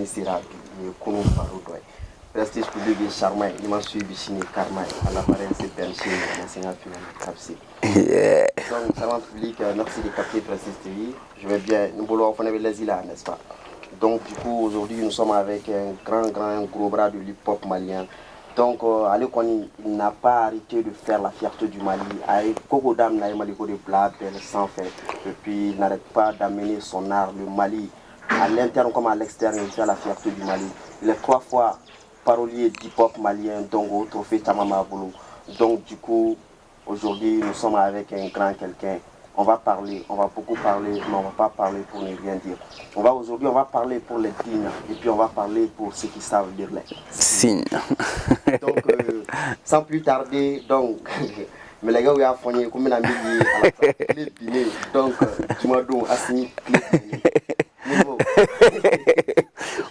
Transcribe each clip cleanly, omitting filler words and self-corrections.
Sira Kounou Baroudoué. Prestige public et charmant, il m'a suivi Chine Karma, à la marine, c'est Benchine, l'enseignant Capsi. Donc, savant public, merci de capter Prestige TV. Je vais bien, nous voulons faire les îles, n'est-ce pas? Donc, du coup, aujourd'hui, nous sommes avec un gros bras de l'hip-hop malien. Donc, Ali Koni n'a pas arrêté de faire la fierté du Mali. Avec Kogodam Naïmaliko de Blab, sans fait. Et puis, il n'arrête pas d'amener son art, le Mali, à l'interne comme à l'externe, il fait la fierté du Mali. Il est 3 fois parolier d'hip-hop malien, donc au trophée Tamama Boulou. Donc, du coup, aujourd'hui, nous sommes avec un grand quelqu'un. On va beaucoup parler, mais on ne va pas parler pour ne rien dire. Aujourd'hui, on va parler pour les dignes, et puis on va parler pour ceux qui savent lire les signes. Donc, sans plus tarder, donc, mais les gars, on a fait comme un ami, donc, tu m'as donné à signer.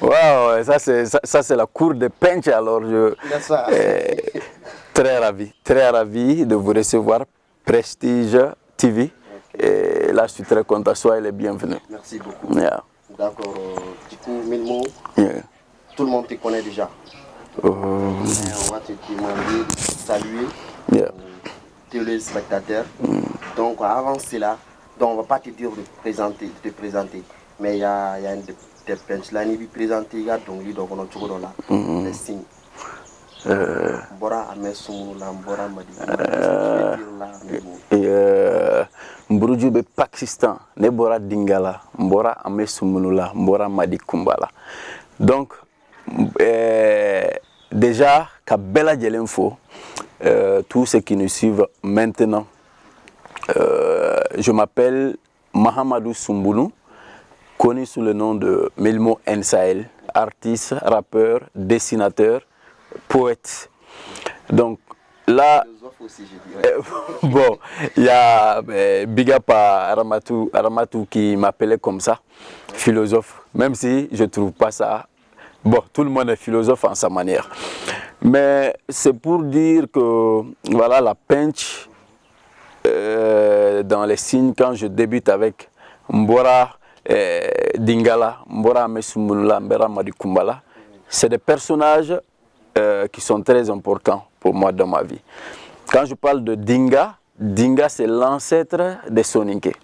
Wow, ça c'est la cour de Penche, alors très ravi de vous recevoir, Prestige TV. Et là, je suis très content, soyez les bienvenus. Merci beaucoup. Yeah. D'accord, du coup, 1000 mots, tout le monde te connaît déjà. On va te demander de saluer tous les spectateurs. Donc, avant cela, donc, on ne va pas te dire de te présenter, mais il y a des punchlines qui présentent, il y a donc on a toujours là, les signes. Mbora Amesumula, Mbora Madi. Mbruju be Pakistan, ne bora Dingala, Mbora Amesumula, Mbora Madi Kumbala. Donc, déjà, Kabela Djelenfo, tous ceux qui nous suivent maintenant, je m'appelle Mahamadou Soumbounou, connu sous le nom de Milmo Nsahel, artiste, rappeur, dessinateur, poète. Donc là, aussi, je dirais. bon, il y a Big Up à Aramatou qui m'appelait comme ça, philosophe, même si je ne trouve pas ça. Bon, tout le monde est philosophe en sa manière. Mais c'est pour dire que voilà la penche dans les signes quand je débute avec Mbora Dingala, Mbora Mesumula, Mbera Madikumbala. C'est des personnages qui sont très importants pour moi dans ma vie. Quand je parle de Dinga, Dinga c'est l'ancêtre des Soninké.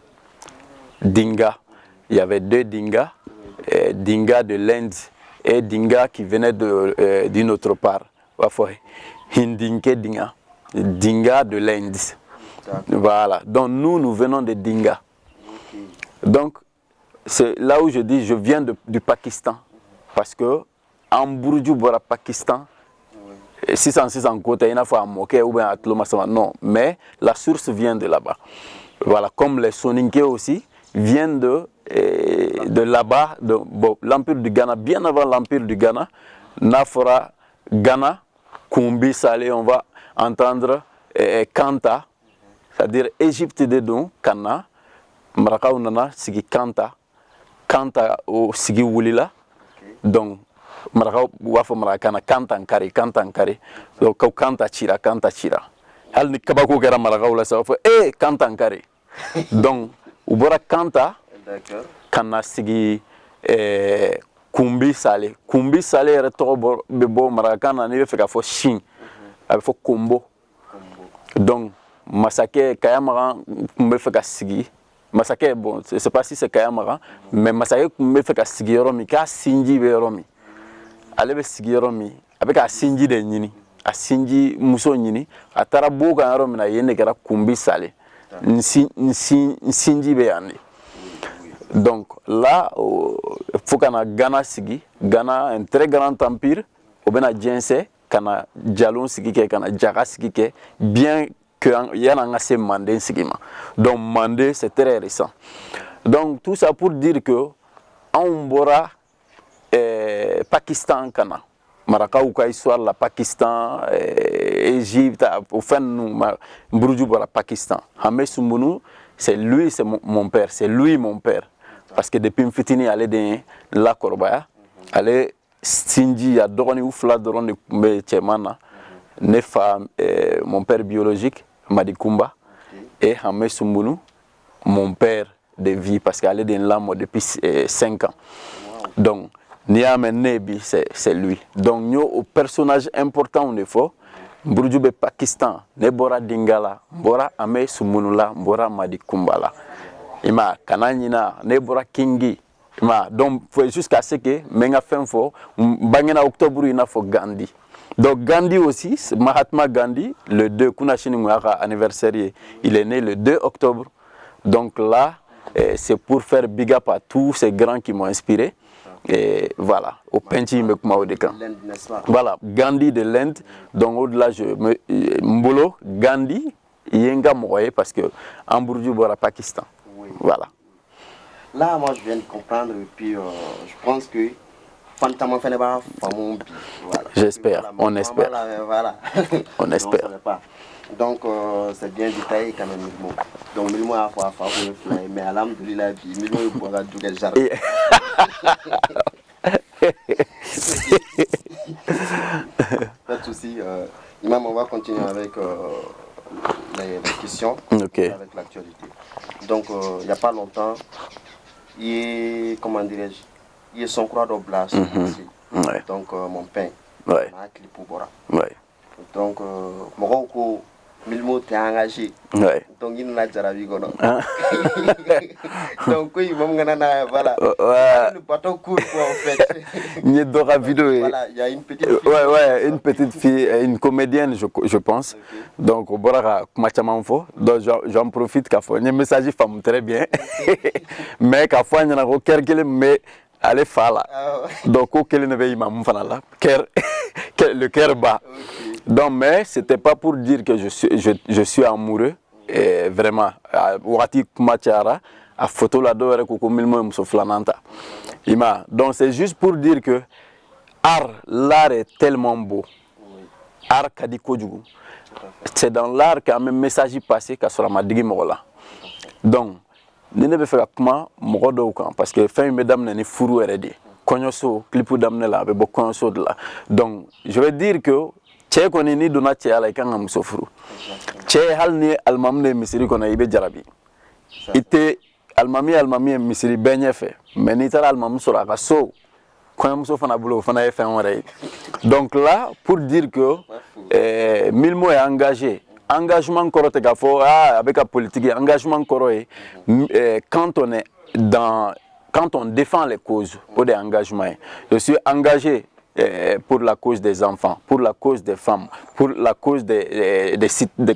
Dinga, il y avait 2 Dinga, Dinga de l'Inde et Dinga qui venait d'une autre part. Hindinké Dinga, Dinga de l'Inde. Voilà, donc nous venons de Dinga. Donc c'est là où je dis je viens du Pakistan. Parce que en Bourdieu, Pakistan, 606 en côté, il y a fois à Moké ou bien à Tlomasama. Non, mais la source vient de là-bas. Voilà, comme les Soninké aussi viennent de là-bas, l'Empire du Ghana. Bien avant l'Empire du Ghana, Nafora, Ghana, Kumbi, Salé, on va entendre Kanta, c'est-à-dire Égypte de Don, Kana, Maraka Unana, Sigi Kanta, Kanta au Sigi Wulila. Donc, Maraka Wafo Marakana, Kantankari, donc Kanta Chira. Hal ni Kabako Gara Maraka Ula Safo, Kantankari. Donc, Ubora Kanta, Kana Sigi Kumbi Salé. Kumbi Salé est trop bebo Marakana, ne fait qu'à fo Shin, avec fo Kombo. Donc, Masake Kayamara, me fait qu'à Sigi. Masake, bon, je ne sais pas si c'est Kayamara, mais Masake me fait qu'à Sigi Romi, qu'à Sinji Romi. Ale be sigiyɔrɔ min a bɛ ka sinji de ɲini a sinji muso ɲini a taara bo kan yɔrɔ min na yen de kɛra Kumbi Sale sinji bɛ yan de. Donc là fo kana Ghana sigi, Ghana un très grand empire o bɛna jɛnsɛn kana Jalon sigi kɛ kana Jaka sigi kɛ bien que yan'an ka se Mandé sigi ma. Donc Mandé c'est très récent. Donc tout ça pour dire que anw bɔra Pakistan kana Marakaw ka histoire la Pakistan Égypte au fin nous Mbruju bora Pakistan. Hamé Soumbounou c'est lui, c'est mon père, c'est lui mon père parce que depuis mfitini allé de la Korbaya allé Sinji ya dogoni ou fla doron de kumbe chemana ne fa mon père biologique Madi Kumba et Hamé Soumbounou mon père de vie parce qu'elle est dans l'âme depuis 5 ans. Donc Niame Nebi, c'est lui. Donc, nous, au personnage important, on est fort. Bourjoube Pakistan, Nebora Dingala, Bora Ame Sumunula, Bora Madi Kumbala. Ima, Kananina, Nebora Kingi. Ima, donc, jusqu'à ce que, Menga Fenfo, Bangena Octobre, il faut Gandhi. Donc, Gandhi aussi, Mahatma Gandhi, le 2, Kunashini Mwara anniversaire, il est né le 2 octobre. Donc là, c'est pour faire big up à tous ces grands qui m'ont inspiré. Et voilà, au Penchi Mekmaodekan. Voilà, Gandhi de l'Inde. Donc au-delà, Mbolo, Gandhi, Yenga Moye, parce que Ambourdiou Bora Pakistan. Oui. Voilà. Là, moi, je viens de comprendre, et puis je pense que Fantama Feneba, voilà. J'espère, voilà, on espère. Voilà. On espère. Donc, c'est bien détaillé quand même, Milmo. Donc, Milmo a fait mais alhamdoulilah, Milmo il pourra tout le jardin. Pas de souci. Imam, on va continuer avec les questions, okay. Avec l'actualité. Donc, il n'y a pas longtemps, il est, comment dirais-je, il est son croix d'oblast. Ouais. Donc, mon pain. Ouais. Ouais. Donc, Morocco, Milmo t'es engagé. Ouais. Donc, il n'a pas de donc, oui, voilà. Le bateau court, quoi, en fait. Voilà, il y a une petite fille. Ouais, une petite fille, une comédienne, je pense. Okay. Donc, au Borara, donc j'en profite, car il y a un message femme très bien. Mais, car il y a un quelqu'un, mais allez, fala. Donc, auquel ne veille pas, le cœur bas. Donc, mais c'était pas pour dire que je suis amoureux, et vraiment, Wati Kumachara, à photo la dore koko milmo msoflananta. Ima, donc c'est juste pour dire que l'art est tellement beau. Art kadiko djougou. C'est dans l'art qu'il y a un message passé qu'à sur la madigi mola. Donc, nous ne pouvons pas faire mogodo parce que fin mesdames n'est fourou RD. Konyoso, clipou d'amne là, avec beaucoup de là. Donc, je veux dire que Tché koni ni dona tché ala ikanga musofuru. Tché hal ni almamne misiri kona ibe jarabi. Ite almami misiri benye fe. Mais ni tara almam sura ka so. Konya musofana bulo fana e fin ore. Donc là, pour dire que Milmo est engagé. Engagement korote ka fo avec la politique, engagement koroe quand on défend les causes pour des engagements. Je suis engagé pour la cause des enfants, pour la cause des femmes, pour la cause des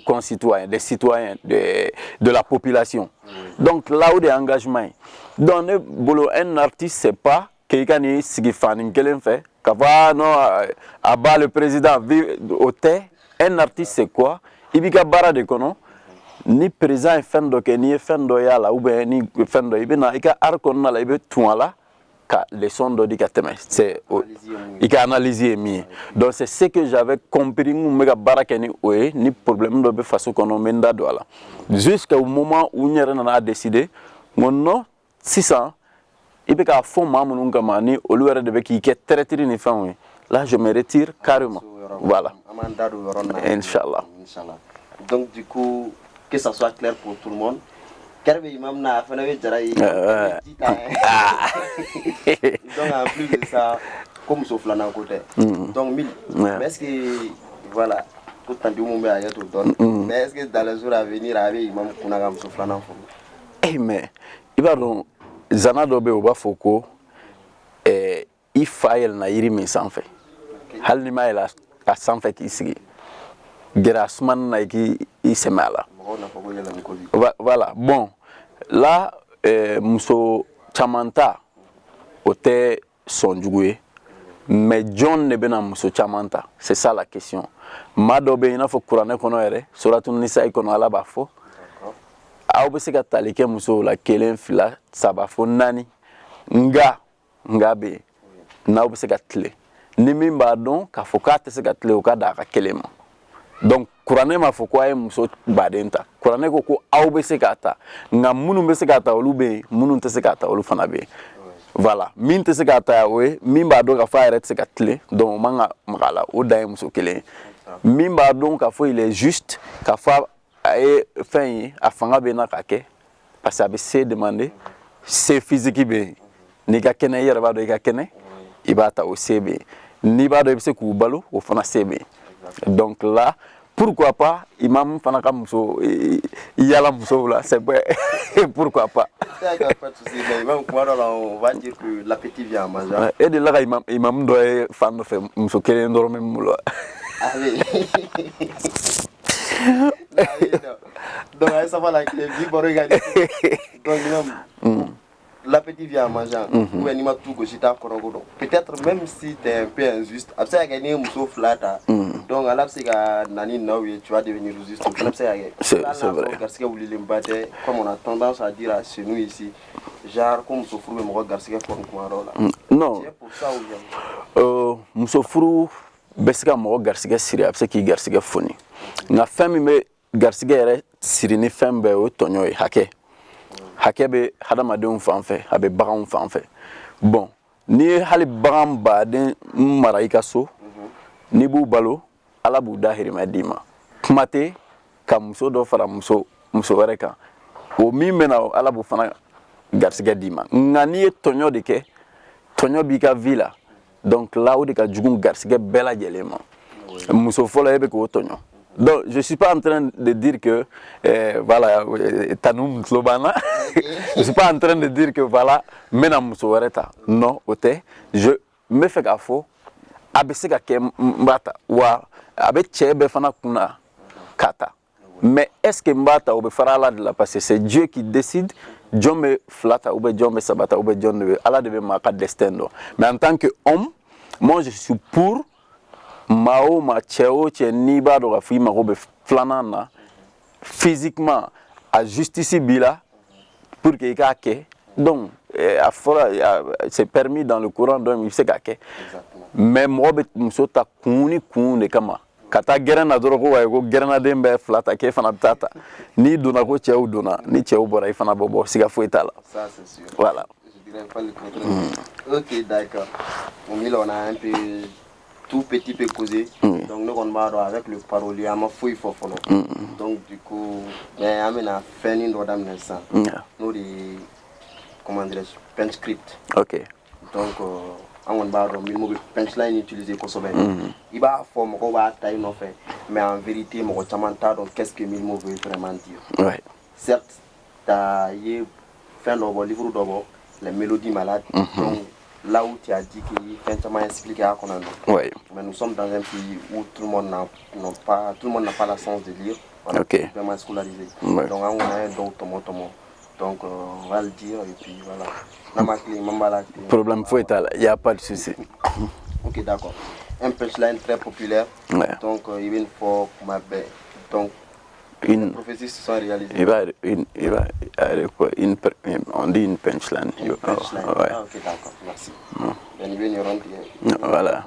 concitoyens, des citoyens, de la population. Donc là où des engagements. Donc un artiste, c'est pas quelqu'un qui fait, le président au thé. Un artiste, c'est quoi? Il y a bara de kono ni président fendo ke ni fendo ya la ou bien ni fendo ibena ika arkonna la ibe tuala ka les sons do di kateme c'est ika analyser mi donc c'est ce que j'avais compris mega bara ke ni oé ni problème do be façon kono menda do ala jusqu'au moment où nyere na a décidé monno 600 ibe ka fond mamun ngama ni oluere de be ki ke traiter ni fan là je me retire carrément. Voilà. Inch'Allah. Donc du coup, que ça soit clair pour tout le monde. Donc en plus de ça, comme sauf là d'un côté. Donc mille. Mais est-ce que voilà, tout le temps mais est-ce que dans les jours à venir, avec Imam Kunagam sauf là eh mais il va donc Zanadobe Oba Foko et il faille na iri mais sans fait. Hal ni ma ila a sans fait ici. Grasman na qui isemala. Voilà. Bon, là Muso Chamanta ote son joué. Mais John ne bena Muso Chamanta. C'est ça la question. Madobe ina fo Qur'an kono ere, suratun Nisa kono ala bafo. Aw be se ka talike Muso la kelen fila sabafo nani. Nga be. Na be se ka tle. Ni mimba don ka fokate se ka tle o ka da ka kelema. Donc Qur'an ma fo ko ay Muso badenta. Qur'an ko aw be se ka ta. Nga munu be se ka ta olu be, munu te se ka ta olu fana be. Voilà, min te se ka ta we, mimba don ka fa eret se ka tle. Donc manga makala o da Muso kelen. Mimba don ka fo il est juste ka fa ay fin a fanga be na ka ke parce que se demander c'est physique be ni ka kene yere ba do ka kene i b'a ta o se bɛ n'i b'a dɔn i bɛ se k'u balo o fana se bɛ donc là pourquoi pas imam fana ka muso yala muso la c'est vrai pourquoi pas. D'accord, pas de souci. Mais imam kuma dɔ la on va dire que l'appétit vient en mangeant. Et de là ka imam dɔ ye fan dɔ fɛ muso kelen dɔrɔn bɛ min bolo. Ah oui. Donc ça va la clé vie pour regarder. Donc l'appétit vient en mangeant. Ou bien il m'a tout gauche ta korogodo. Peut-être même si tu es un peu injuste, après ça gagner muso flata. Donc à la c'est que nani nawe tu vas devenir juste. C'est vrai. Parce que vous les battez comme on a tendance à dire chez nous ici. Genre comme muso furu mo garcia pour kuma là. Non. C'est pour ça ou bien. Muso furu besika mo garcia siri après qui garcia foni. Na femme me garcia yɛrɛ siri ni fɛn bɛɛ o tɔɲɔ ye hakɛ bɛ hadamadenw fan fɛ a bɛ baganw fan fɛ bon n'i ye hali bagan baden mara i ka so n'i b'u balo ala b'u dahirimɛ d'i ma kuma tɛ ka muso dɔ fara muso wɛrɛ kan o min bɛna ala b'u fana garisɛgɛ d'i ma nka n'i ye tɔɲɔ de kɛ tɔɲɔ b'i ka vie la donc là o de ka jugu garisɛgɛ bɛɛ lajɛlen ma muso fɔlɔ e bɛ k'o tɔɲɔ. Donc, je ne suis pas en train de dire que, voilà, Tanoum Slobana, je ne suis pas en train de dire que, voilà, Menam Moussouareta. Non, je me fais gafo, Abeseka Mbata, wa, Abe Tchebe Fana Kuna, Kata. Mais est-ce que Mbata ou Farala de la parce que c'est Dieu qui décide, Dieu me flata, ou Dieu me sabata, ou Dieu me, Allah devait marquer destin. Mais en tant qu'homme, moi je suis pour. Mao ma cheo che ni ba do fi ma robe flanana physiquement à justice bila pour que ikake donc a fora c'est permis dans le Coran donc il sait kake mais mo be muso ta kuni de kama kata gerana doro ko way ko gerana dembe flata ke fana tata ni dona ko cheo dona ni cheo bora ifana bobo siga foita là ça c'est sûr voilà je dirais pas le contraire. OK d'accord on a un peu tout petit peu causé donc nous on va avec le parolier à ma fouille follow donc du coup mais amena feni ndo dam nessa nous di comment dire pen script OK donc on va do mi mo punchline utiliser ko sobe il va forme ko va taille no fait mais en vérité mo chamanta donc qu'est-ce que mi mo veut vraiment dire ouais certes ta y fin do livre do les mélodies malades donc là où tu as dit qu'il fait un expliqué à Conan. Oui. Mais nous sommes dans un pays où tout le monde n'a pas la chance de lire. Voilà, OK. Vraiment scolarisé. Ouais. Donc on a un don tomo. Donc on va le dire et puis voilà. Problème faut être là, il n'y a pas de souci. OK d'accord. Un punchline très populaire. Ouais. Donc il faut donc les prophéties se sont réalisées. On dit une punchline. Une punchline. Ouais. Ah, OK d'accord, merci. Voilà.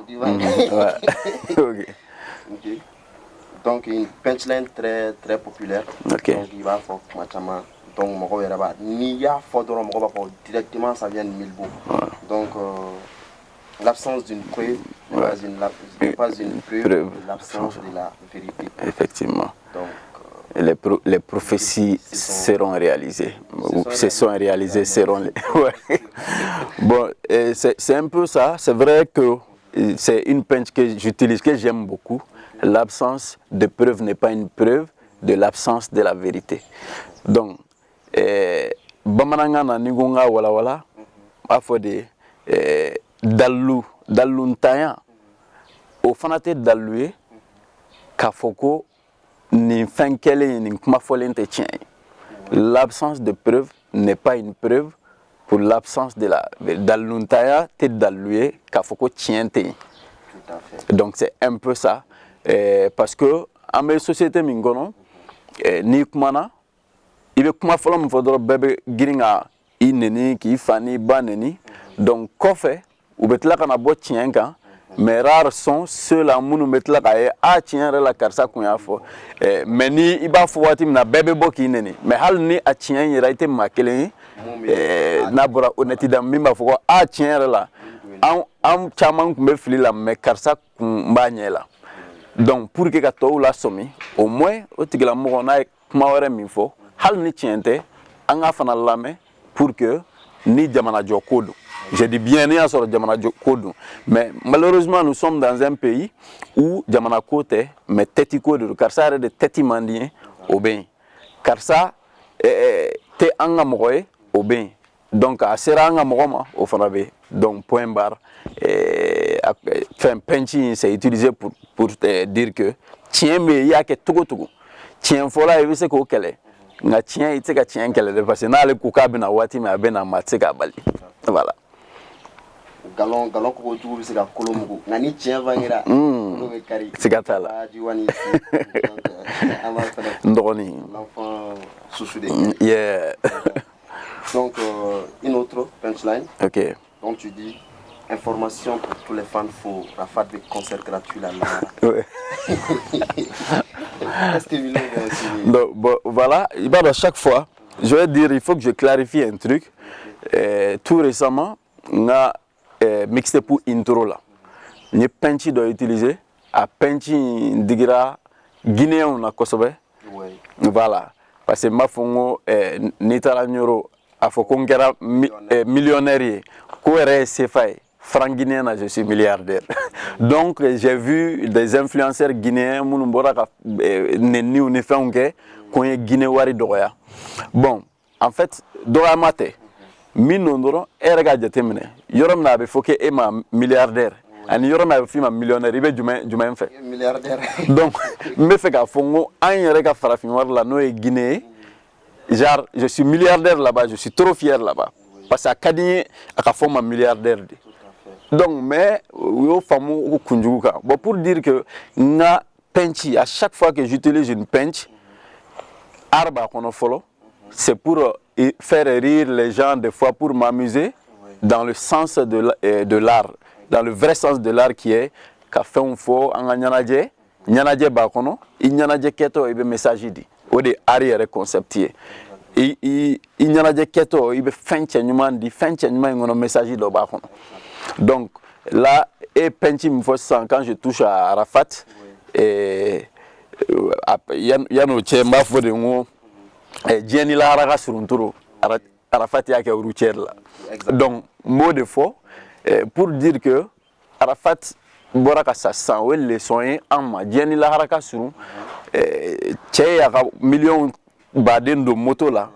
OK. OK. Donc une punchline très très populaire. OK. Donc il va faire machama donc moko yeraba ni ya fodoro moko ba directement ça vient de Milbo. Donc l'absence d'une preuve n'est pas une preuve de l'absence de la vérité. Effectivement. Donc les prophéties seront réalisées. Se sont réalisées, seront... Ouais. Bon, c'est un peu ça. C'est vrai que c'est une punch que j'utilise, que j'aime beaucoup. L'absence de preuve n'est pas une preuve de l'absence de la vérité. Donc, Bamananga Nigonga wala wala, a fait des Daluntaya, au fanate Dalué, Kafoko, ni fenkele ni kuma folen te tien. L'absence de preuve n'est pas une preuve pour l'absence de la daluntaya te dalué kafoko tiente. tout à fait. Donc c'est un peu ça parce que en mes société mingono ni kumana ibe kuma folom fodoro bebe giringa ineni ki fani baneni donc kofe ou betla kana bo tienka. Mais rares sont ceux-là qui mettent là a tient la karsa kunya fo mais ni iba fo wati na bebe boki nene mais hal ni a tient ira ite makele na bora oneti da mimba fo a tient la am chaman kumbe fili la mais karsa kumbanye la donc pour que ka to la somi au moins o tigla mo na kuma were mi fo hal ni tiente anga fana lame pour que ni jamana jokodo J'ai dit bien sur Jamana Kodou. Mais malheureusement, nous sommes dans un pays où Jamana Kote, mais Tetiko de Karsa de Tetimandien au bien. Karsa, te anga moye au bien. Donc, à Seranga Moroma au Fanabe. Donc, point barre. Enfin, penchi, c'est utilisé pour dire que tiens, mais il y a que tout. Tiens, voilà, il veut qu'on kele. Nga tiens, il t'a tiens kele. Parce que na le kuka bina wati mais abena matseka bali. Voilà. Galon ko tu c'est la Colombo. Nani tiens vangira. C'est gatala. Ndoni. L'enfant sous des. Yeah. Donc une autre punchline. OK. Donc tu dis information pour tous les fans faux. Rafat de concert gratuit là. Ouais. Est-ce que Milo va aussi? Donc, bon, voilà, à chaque fois, je vais dire, il faut que je clarifie un truc. Tout récemment, on a mixé pour intro là. Ni penchi doit utiliser, à penchi digira guinéen on a kosobe. Voilà, parce que ma fongo nitala nyoro a fo kongera millionnaire ko re sefai. Franc guinéen, je suis milliardaire. Donc, j'ai vu des influenceurs guinéens, qui ont Guinée wari doya. Bon, en fait, doya mate, minondoro, erga jatemene. Yoram na be foke e ma milliardaire. Ani yoram na be fi ma millionnaire, ibe jumain fait. Milliardaire. Donc, me fait ka fongo, an yerga farafin war la no e Guinée. Genre, je suis milliardaire là-bas, je suis trop fier là-bas. Parce que à Kadigné, à forme milliardaire. Donc, mais, bon, pour dire que na penchi, à chaque fois que j'utilise une pench, c'est pour faire rire les gens des fois, pour m'amuser dans le sens de l'art, dans le vrai sens de l'art qui est qu'a fait un faux en nyanadje bakono, il nyanadje keto ibe message dit, ou des arrière conceptier. Il nyanadje keto ibe fenchenyuma di fenchenyuma ngono message do bakono. Donc là, et penchi me faut ça quand je touche à Arafat et yano chemba faut de ngo Jenny la haraka surunturo Arafat ya ke routière là. Donc mot de faux pour dire que Arafat boraka sa sang ou les soins en ma Jenny la haraka surun che ya million baden de moto là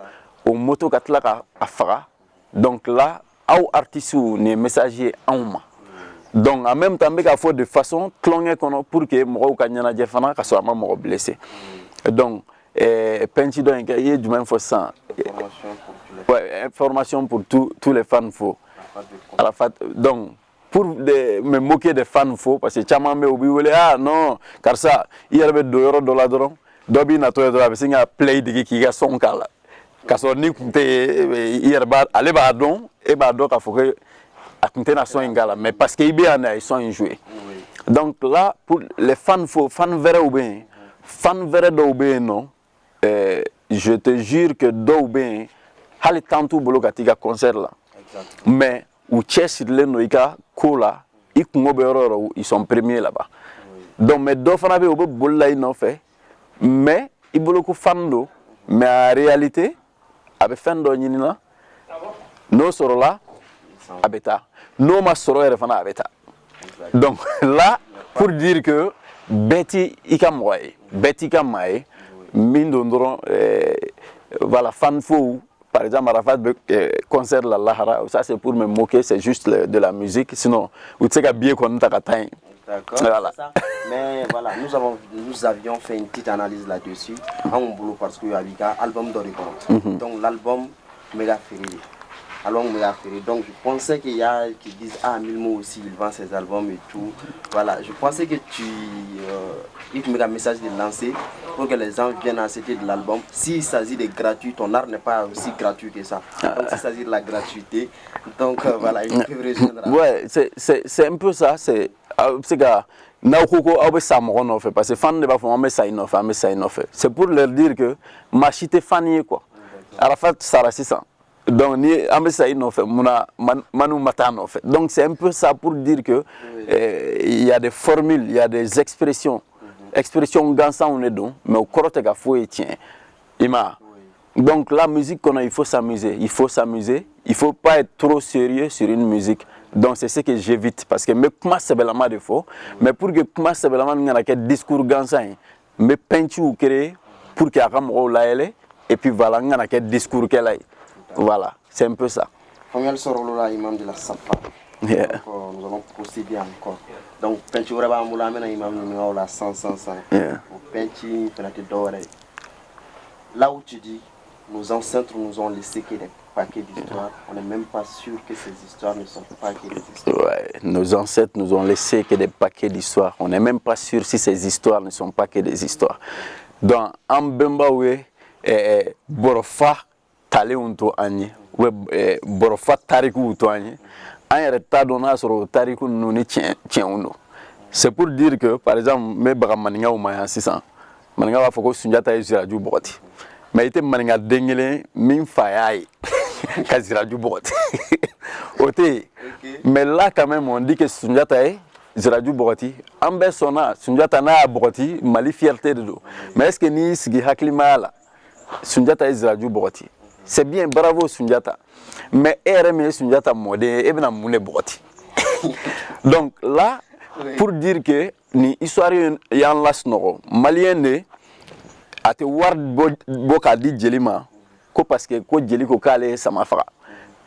au moto katla ka afara. Donc là au artiste ou ne messager en ma. Donc en même temps il faut de façon clongue pour que moi ka nyana jefana ka so ma mo blessé. Donc penchi do engayer du même ça. Information pour tous les fans faux. Donc pour me moquer des fans faux parce que chama me obi wele ah non car ça il avait $2 doron dobi na to do abesinga play digi ki ga son kala. Kaso ni kunte hier ba ale ba don e ba do ka faut que mais parce qu'ils ils sont joués. Donc là, pour les fans faux, fans verts ou bien, fans verts ou non, je te jure que d'au bien, hali tantou bolo katiga concert là. Mais ou Chess le noika kola, ils sont premiers là-bas. Donc mes deux fans avaient au bol là ils ont fait, mais ils bolo ko fan mais en réalité, avec fan do nyina, no soro là, abeta. No ma soro refana abeta. Donc là, pour dire que Betty Ikamoy, Betty Kamae, Mindondron, voilà, fan fou, par exemple, Arafat concert la Lahara, ça c'est pour me moquer, c'est juste de la musique, sinon, vous savez bien qu'on t'a atteint. D'accord. Voilà. Mais voilà, nous avions fait une petite analyse là-dessus, à mon boulot, parce qu'il y a un album d'Oricon. Donc l'album méga ferré. Alors on m'a fait. Donc je pensais qu'il y a qui disent ah Milmo aussi il vend ses albums et tout. Voilà, je pensais que il me met un message de lancer pour que les gens viennent acheter de l'album. S'il s'agit de gratuit, ton art n'est pas aussi gratuit que ça. Donc s'il s'agit de la gratuité, donc voilà, il peut rejoindre. Ouais, c'est un peu ça, c'est que parce que fan de c'est pour leur dire que ma chité fan quoi. Arafat Sara 600. Donc ni amesa ino fait manu matano fait. Donc c'est un peu ça pour dire que il y a des formules, il y a des expressions. Expressions gansa on est donc mais au korote ga fo tient. Ima. Donc la musique qu'on a il faut s'amuser, il ne faut pas être trop sérieux sur une musique. Donc c'est ce que j'évite parce que comment c'est bellement de faux, mais pour que comment c'est bellement un discours gansant, mais peinture créer pour qu'il y ait un et puis voilà, on a un discours qu'elle a. Voilà, c'est un peu ça. Famille Sorolola, imam de la Safa. Yeah. Donc, nous allons procéder encore. Donc, peinture, on va amener imam de la 100. Yeah. Peinture, là où tu dis, nos ancêtres nous ont laissé que des paquets d'histoires, on n'est même pas sûr que ces histoires ne sont pas que des histoires. Ouais, nos ancêtres nous ont laissé que des paquets d'histoires. On n'est même pas sûr si ces histoires ne sont pas que des histoires. Donc, en Bembawe, Borofa Tale Unto Anye, Borofa Tariku Unto Anye, en retard donna sur Tariku Nuni Tien Uno. C'est pour dire que, par exemple, mes Bramania ou Maya 600, Manga va faut que Sunjata est Ziraju Boti. Mais il était Manga Dengele, Min Fayaï, Kaziraju Boti. Mais là, quand même, on dit que Sunjata est Ziraju Boti. En Bessona, Sunjata n'a Boti, Mali fierté de l'eau. Mais est-ce que ni Sigi Haklimala, Sunjata est Ziraju Boti? C'est bien, bravo Sunjata. Mais RME Sunjata modé, et bien Moune Boti. Donc là, pour dire que ni histoire yan las noro malien ne ate ward boka di jelima ko parce que ko jeli ko kale sama fra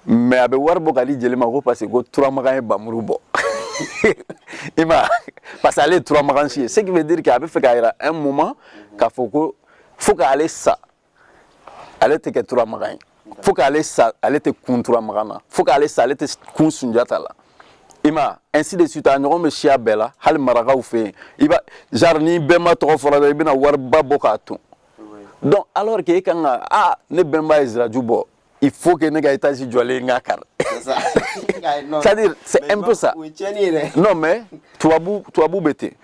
mais abe ward boka di jelima ko parce que ko trois magan bamuru bo ima parce aller trois magan chier ce qui veut dire qu'abe fait qu'à un moment qu'a faut qu'aller ça aller te que trois magan faut qu'aller ça aller te contre trois magan faut qu'aller ça aller te kun Sunjata là. Ima ainsi de suite, on me chia bella, hal maraka ou fait. Iba jarni bema trop fort, ibina warba bokato. Donc alors que quand ne bemba Israël jubo, il faut que nega États-Unis jolie ngakar. C'est-à-dire c'est un peu ça. Non mais toi bou bete.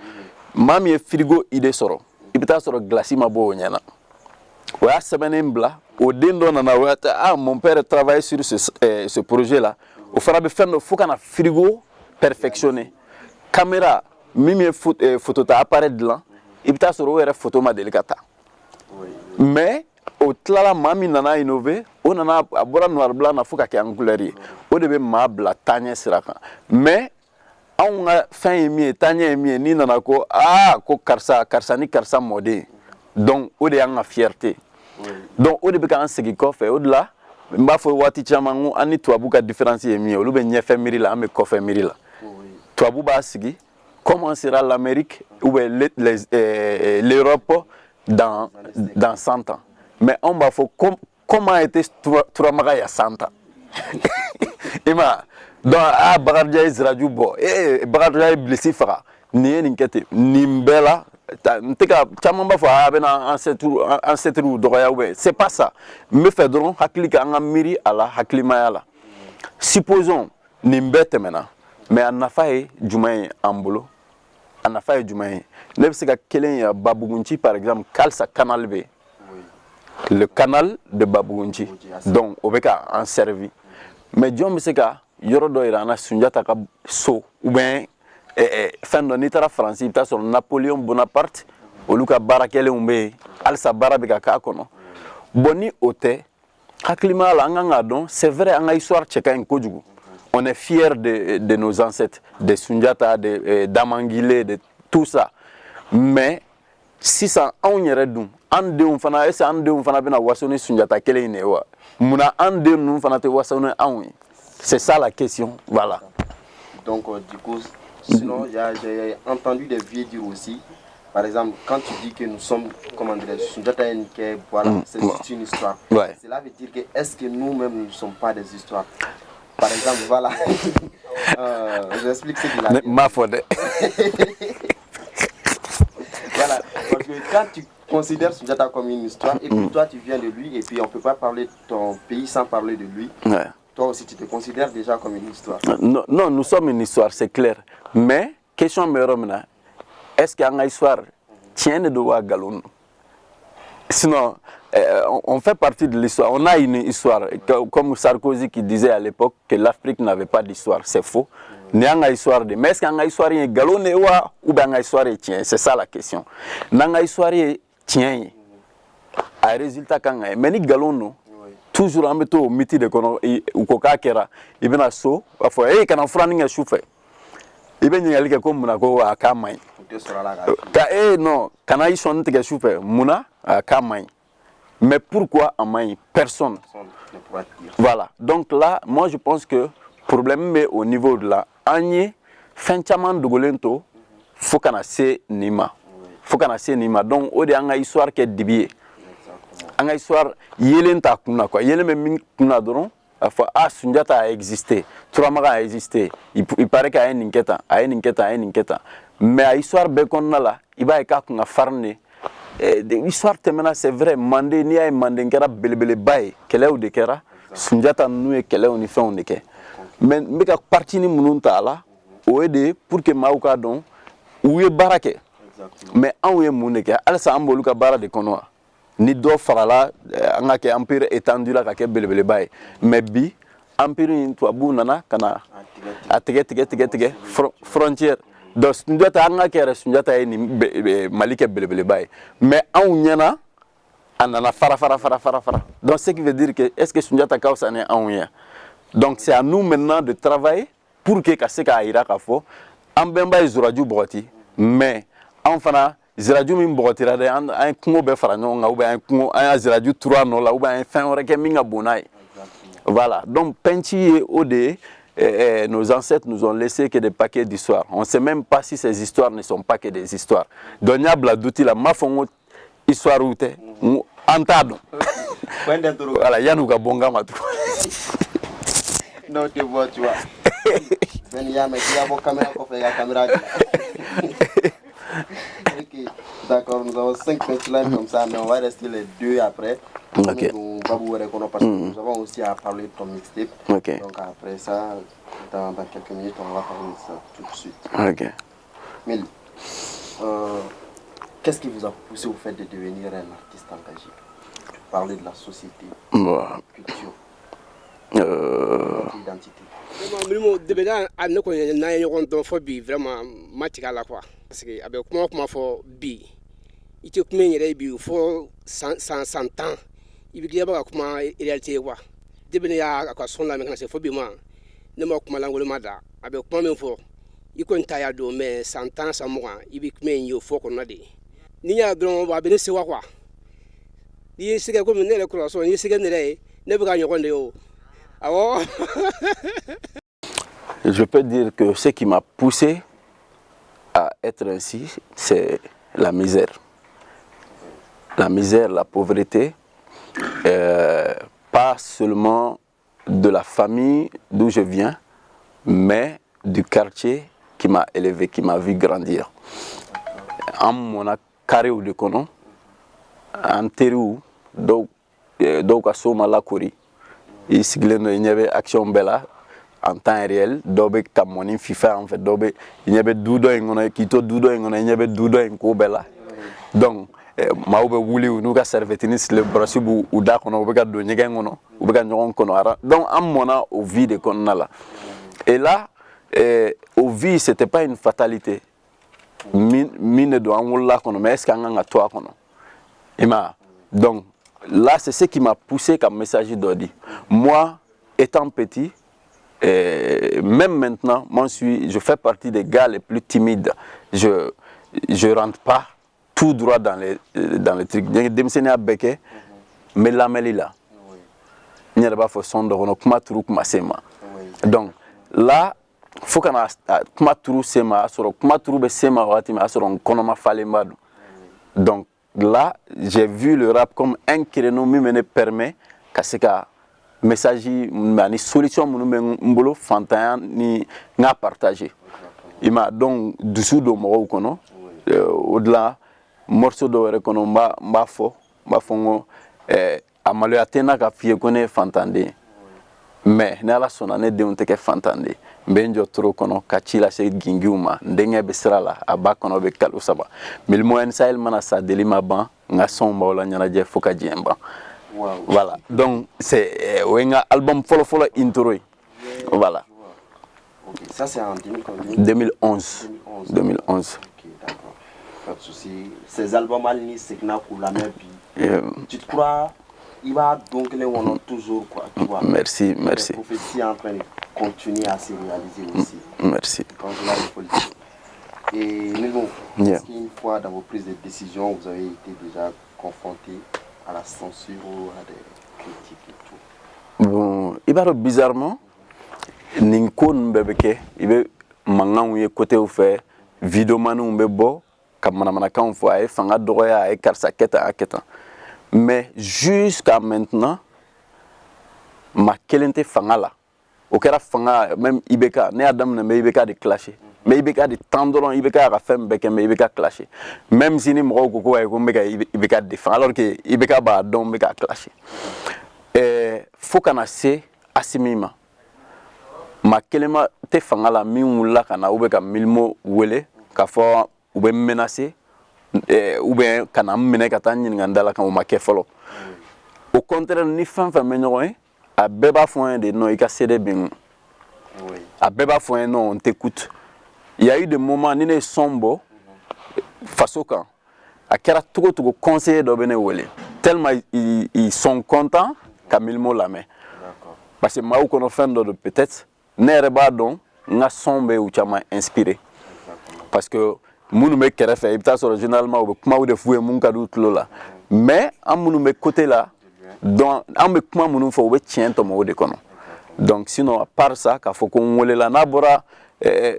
Mami frigo ide soro. Ibita soro glaci ma bo nyana. Ouais semaine bla, au dendo na mon père travaille sur ce projet là. Au fera be faire faut qu'on a frigo perfectionné. Caméra, mimi photo ta appareil de là, il peut sur une photo ma délicata. Mais au tlala mami nana innové, on en a abora noir blanc na fuka ki en couleur. Au début ma bla tanya siraka. Mais on a fin emi tanya emi ni nana ko ko karsa ni karsa modé. Donc au début on a fierté. Donc au début quand on se fait au delà mba fo wati chamangu ani tuabu ka différencier mi olu be nyefe miri la ame kofe miri la tuabu ba sigi comment sera l'Amérique ou l'Europe dans 100 ans mais on va faut comment était Touramaga il y a 100 ans ima donc Bagadja Israël bo Bagadja blessé fera ni nkete nimbela nteka chamamba fo abena ancêtre doya we c'est pas ça me fait donc haklika nga miri ala haklima yala supposons nimbete mena mais anafaye jumaye ambulo anafaye jumaye nebsika kelen ya Babugunchi par exemple kalsa canal B le canal de Babugunchi donc obeka en servi mais Diom seka yorodo irana Sunjata ka so ou bien fin de nitara France il sur Napoléon Bonaparte au luka barakele umbe alsa barabika ka kono boni ote haklima la nganga don c'est vrai anga histoire cheka en kojugu on est fier de nos ancêtres de Sunjata de Damangile de tout ça mais si ça on yere dum ande on fana ese ande on fana bena wasoni Sunjata kele inewa muna ande on fana te wasoni awi c'est ça la question voilà donc du coup sinon, j'ai entendu des vieux dire aussi, par exemple, quand tu dis que nous sommes, comment dire, voilà, c'est juste une histoire. Ouais. Cela veut dire que est-ce que nous-mêmes ne sommes pas des histoires? Par exemple, voilà, j'explique ce qu'il a dit. Ma faute. Voilà, parce que quand tu considères Sunjata comme une histoire, et puis toi tu viens de lui, et puis on ne peut pas parler de ton pays sans parler de lui. Ouais. Toi aussi, tu te considères déjà comme une histoire. Non, non, nous sommes une histoire, c'est clair. Mais, question me est-ce qu'il y a une histoire tient de doigts galon? Sinon, on fait partie de l'histoire. On a une histoire, comme Sarkozy qui disait à l'époque que l'Afrique n'avait pas d'histoire. C'est faux. Il y a une histoire de. Mais est-ce qu'il y a une histoire galon ou bien une histoire tient? C'est ça la question. Il y a une histoire tient. A résultat, quand mais ni galon, toujours en métaux miti de kono ou koka kera ibena so afo kana furani nga choufe ibe nyali ke ko muna ko akamai ka non kana ils sont te choufe muna akamai mais pourquoi amai personne voilà donc là moi je pense que problème mais au niveau de la anye fenchaman dogolento faut kana se nima faut kana se nima donc o de anga histoire que dibier anga histoire yelen ta kuna quoi yelen même kuna doron afa Sunjata a existé Turamaga a existé il paraît qu'il y a une inquiéta mais à histoire be konna la iba ka kuna farne de histoire temena c'est vrai mandé ni ay mandé ngara belebele bay kelew de kera Sunjata nu e kelew ni fon de ke mais mbeka parti ni mununta la o de pour que mauka don ou ye barake mais en ye muneke alsa ambolu ka bara de kono ni do farala anga ke empire étendu la ka ke belebele bay mais bi empire ni to abunana kana atege frontière donc Sunjata anga ke Sunjata ni malike belebele bay mais en nyana anana fara donc ce qui veut dire que est-ce que Sunjata kausa ne en nya donc c'est à nous maintenant de travailler pour que kaseka ira ka fo ambemba izuraju boti mais enfin ziraju min bogotira de un kungo be fara non ou bien un kungo un ziraju 3 no la ou bien fin oreke minga bonai voilà donc penchi ode nos ancêtres nous ont laissé que des paquets d'histoires on sait même pas si ces histoires ne sont pas que des histoires donya bladuti la mafongo histoire ute antado voilà yanuka bonga matu non te vois tu vois ben ya mais il y a vos caméras pour faire la caméra. Ok, d'accord, nous avons 5 punchlines comme ça, mais on va rester les 2 après. Ok. On va vous répondre parce que nous avons aussi à parler de ton mixtape. Ok. Donc après ça, dans quelques minutes, on va parler de ça tout de suite. Ok. Mili, qu'est-ce qui vous a poussé au fait de devenir un artiste engagé? Parler de la société, de la culture, de notre identité. Vraiment matigala quoi parce que avec comment faut bi il te comment il bi faut 100 ans il bi ba comment réalité quoi debene ya ka son la mais c'est faut bi moi ne ma kuma langolo mada avec comment me faut il kon ta ya do mais 100 ans ça moi il bi comment il faut qu'on a de ni ya don wa be se wa quoi ni se ga ko ne le croissant ni se ga ne ba ga de yo awo. Je peux dire que ce qui m'a poussé à être ainsi, c'est la misère. La misère, la pauvreté, pas seulement de la famille d'où je viens, mais du quartier qui m'a élevé, qui m'a vu grandir. En mon carré de Kono, en Terou, donc à Soma Lakori, il y avait Action Bella. En temps réel, dobe kamoni FIFA en fait dobe il y avait dudo ngono kito dudo ngono il y avait dudo en bela donc maube wuli nous ka servietnis le brasibu ou da kono be ka do nyega ngono ou be ka nyon kono ara donc am mona au vie de konala et là au vie c'était pas une fatalité mine do angola kono mais est-ce qu'anga toi kono ima donc là c'est ce qui m'a poussé comme message d'Odi moi étant petit. Et même maintenant, je fais partie des gars les plus timides. Je rentre pas tout droit dans les trucs. Mais la melila. Il n'y a pas de façon de donc là, il faut qu'on donc là, j'ai vu le rap comme un créneau qui me permet que message ni solution munu mbolo fantanya ni nga partager ima donc dessous do mo kono au-delà morceau do rekono mba fongo amalo atena ka fie koné fantande mais na la sonane de onte ke fantande benjo tro kono ka chila se gingiuma ndenge be srala abakono be kalu saba mil moyen sahel mana sa delima ban nga son mawla nyana je foka jemba. Wow. Voilà, donc c'est un album follow intro. Voilà. Okay. Ça c'est en 2011. 2011. Ok, d'accord. Pas de souci. Ces albums, c'est que pour la même vie. Tu te crois il va donc les on toujours quoi, tu vois. Merci. La prophétie est en train de continuer à se réaliser aussi. Merci. Donc là, il faut le dire. Et Milmo, est-ce qu'une fois dans vos prises de décision, vous avez été déjà confronté à la censure ou à des critiques et tout? Bon, il va bizarrement, Ninkon bébé, il va mangan ou côté ou fait, vidéo manou bebo, comme manamanakan fois, fanga droya et karsa keta. Mais jusqu'à maintenant, ma kelente fanga là. Au kera fanga, même Ibeka, ne Adam ne me Ibeka de clasher. Mais Ibeka de tendron, Ibeka a fait mbeke, mais Ibeka clasher. Même si ni mro koko et kombeka Ibeka défend, alors que Ibeka ba don Ibeka clasher. Faut qu'on ait assimima. Ma kelema te fanga la mi wula kana ubeka milmo wele, ka fo ube menacer, ube kana mene kata nyingandala kan uma kefolo. Au contraire, ni fin menyoé. A beba foin de non, il a cédé bien. A beba foin non, on t'écoute. Il y a eu des moments, ni ne sombo, face au camp. A kera tout conseiller de Benéwele. Tellement ils sont contents qu'à mille mots la main. Parce que moi, qu'on a fait peut-être, n'est pas donc, n'a sombe ou tchama inspiré. Parce que nous me keref, il peut être généralement au comment de fouer mon cadeau là. Mais à mon côté là. Donc, donc sinon à part ça qu'il faut qu'on wole la nabora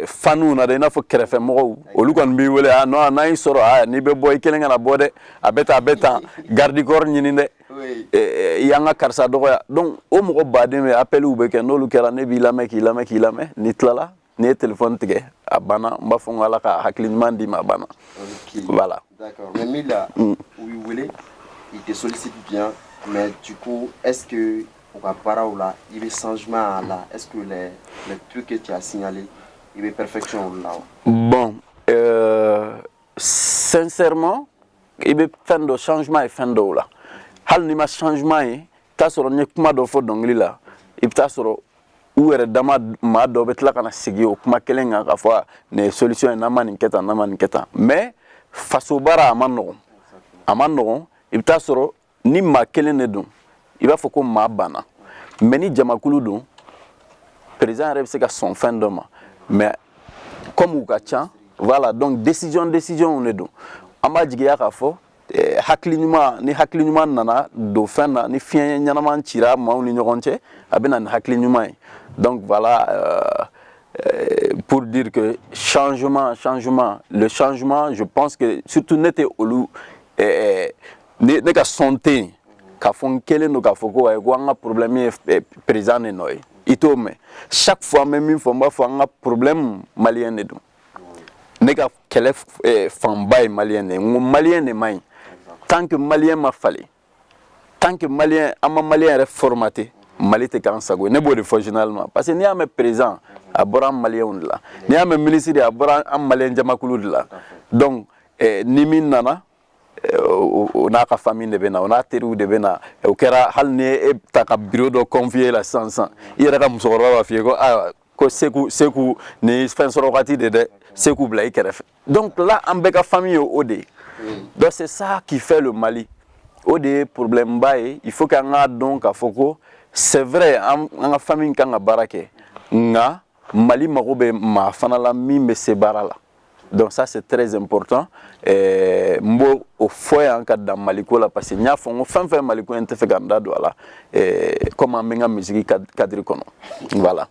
fanu na de na fo krefe mo olu kon bi wole ah non na isoro ah ni be boy kelenga na bode abeta gardi corps nyini de yanga karsa do ya donc o mo bade me appel ou be ken no lu kera ne bi lame ni tlala ni téléphone tige abana mba fo ngala ka haklinement di ma bana voilà d'accord mais Mila oui wole il te sollicite bien. Mais du coup, est-ce que pour là, il y a des changements là? Est-ce que les trucs que tu as signalés, il y a des perfections là? Bon, sincèrement, il y a fin de changement et fin de là. Hal ni ma changement, tu as sur le kuma de faux d'ongli là. Il peut sur où est dama ma dobet là kana sigi au kuma kelenga ka fois ne solution na maninketa. Mais face au bara amano, il peut sur ni ma kelene don il va faut que ma bana mais ni jamakulu don président rêve c'est que son fin de mois mais comme ou kacha voilà donc décision on est don amba jigiya ka fo haklinuma nana do fin na ni fien nyanama tira ma ni nyoronche abena haklinuma donc voilà pour dire que changement le changement je pense que surtout n'était au ne ka santé ka fon kele no ka foko ay ko nga problème présent noy ito me chaque fois même une fois ba fo nga problème malien ne do ne ka kele fambay malien ne malien ne may tant que malien ma fallait tant que malien ama malien reformaté Mali te kan sago ne bo de fo généralement parce que ni am présent à boram malien on là ni am ministre à boram am malien jamakulu là donc ni min nana on a ka famille de bena on a teru de bena o kera hal ne ta ka bureau de confier la sans ira ka musoro wa fi ko seku ni sponsor wakati de seku bla ikeref donc là en beka famille ode donc c'est ça qui fait le Mali ode problème bae il faut qu'on a donc à foko c'est vrai en famille kan barake nga Mali marobe ma fanala mi me se barala. Donc ça c'est très important. Mbo au foyer en cas dans Maliko là parce que nya fon fin Maliko ente fe ganda do là comment menga musique cadre kono. Voilà.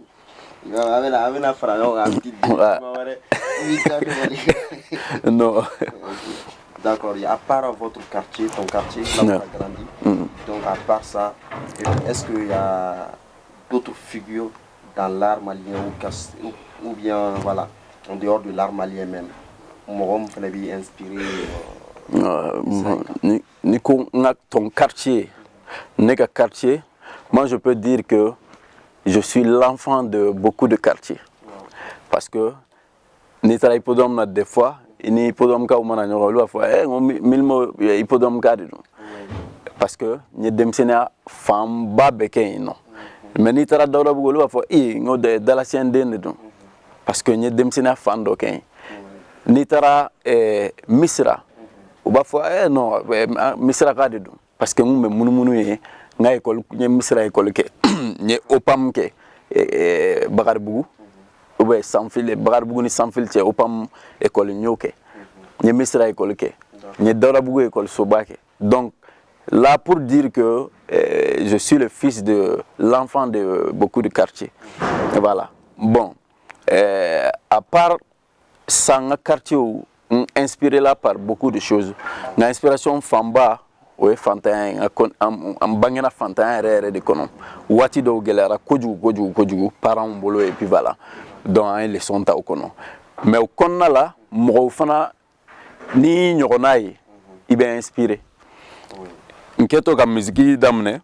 Avec frano non. D'accord, à part votre quartier, ton quartier, là où tu as grandi, donc à part ça, est-ce qu'il y a d'autres figures dans l'art malien ou bien voilà, en dehors de l'art malien même, Morom Flebi inspiré ton quartier, moi je peux dire que je suis l'enfant de beaucoup de quartiers. Parce que Nitra Hippodrome des fois, ni Hippodrome ka umana nyoro fois milmo Hippodrome ka parce que ni demsena fam ba beke non. Mais Nitra Dawda bugolo fois ngode dala siende ndon. Parce que ni demsena fando ken. Nitra Misra ou ba fois non Misra ka dedon parce que munu nga école nye misra école ke nye opam ke Bagarbougou ou bien Sanfil Bagarbougou ni Sanfil c'est opam école nyoke nye misra école ke nye Daurabougou école Sobake. Donc là pour dire que je suis le fils de l'enfant de beaucoup de quartiers. Et voilà. Bon, à part ça, un quartier inspiré là par beaucoup de choses. L'inspiration Famba, oui, Fantin, en bangena Fantin, de konom. Wati do gelera, koju, parents bolo et puis voilà. Donc les leçons ta au konom. Mais au konna là, mofana ni nyoronai, il est inspiré. Nketo ka musique damne.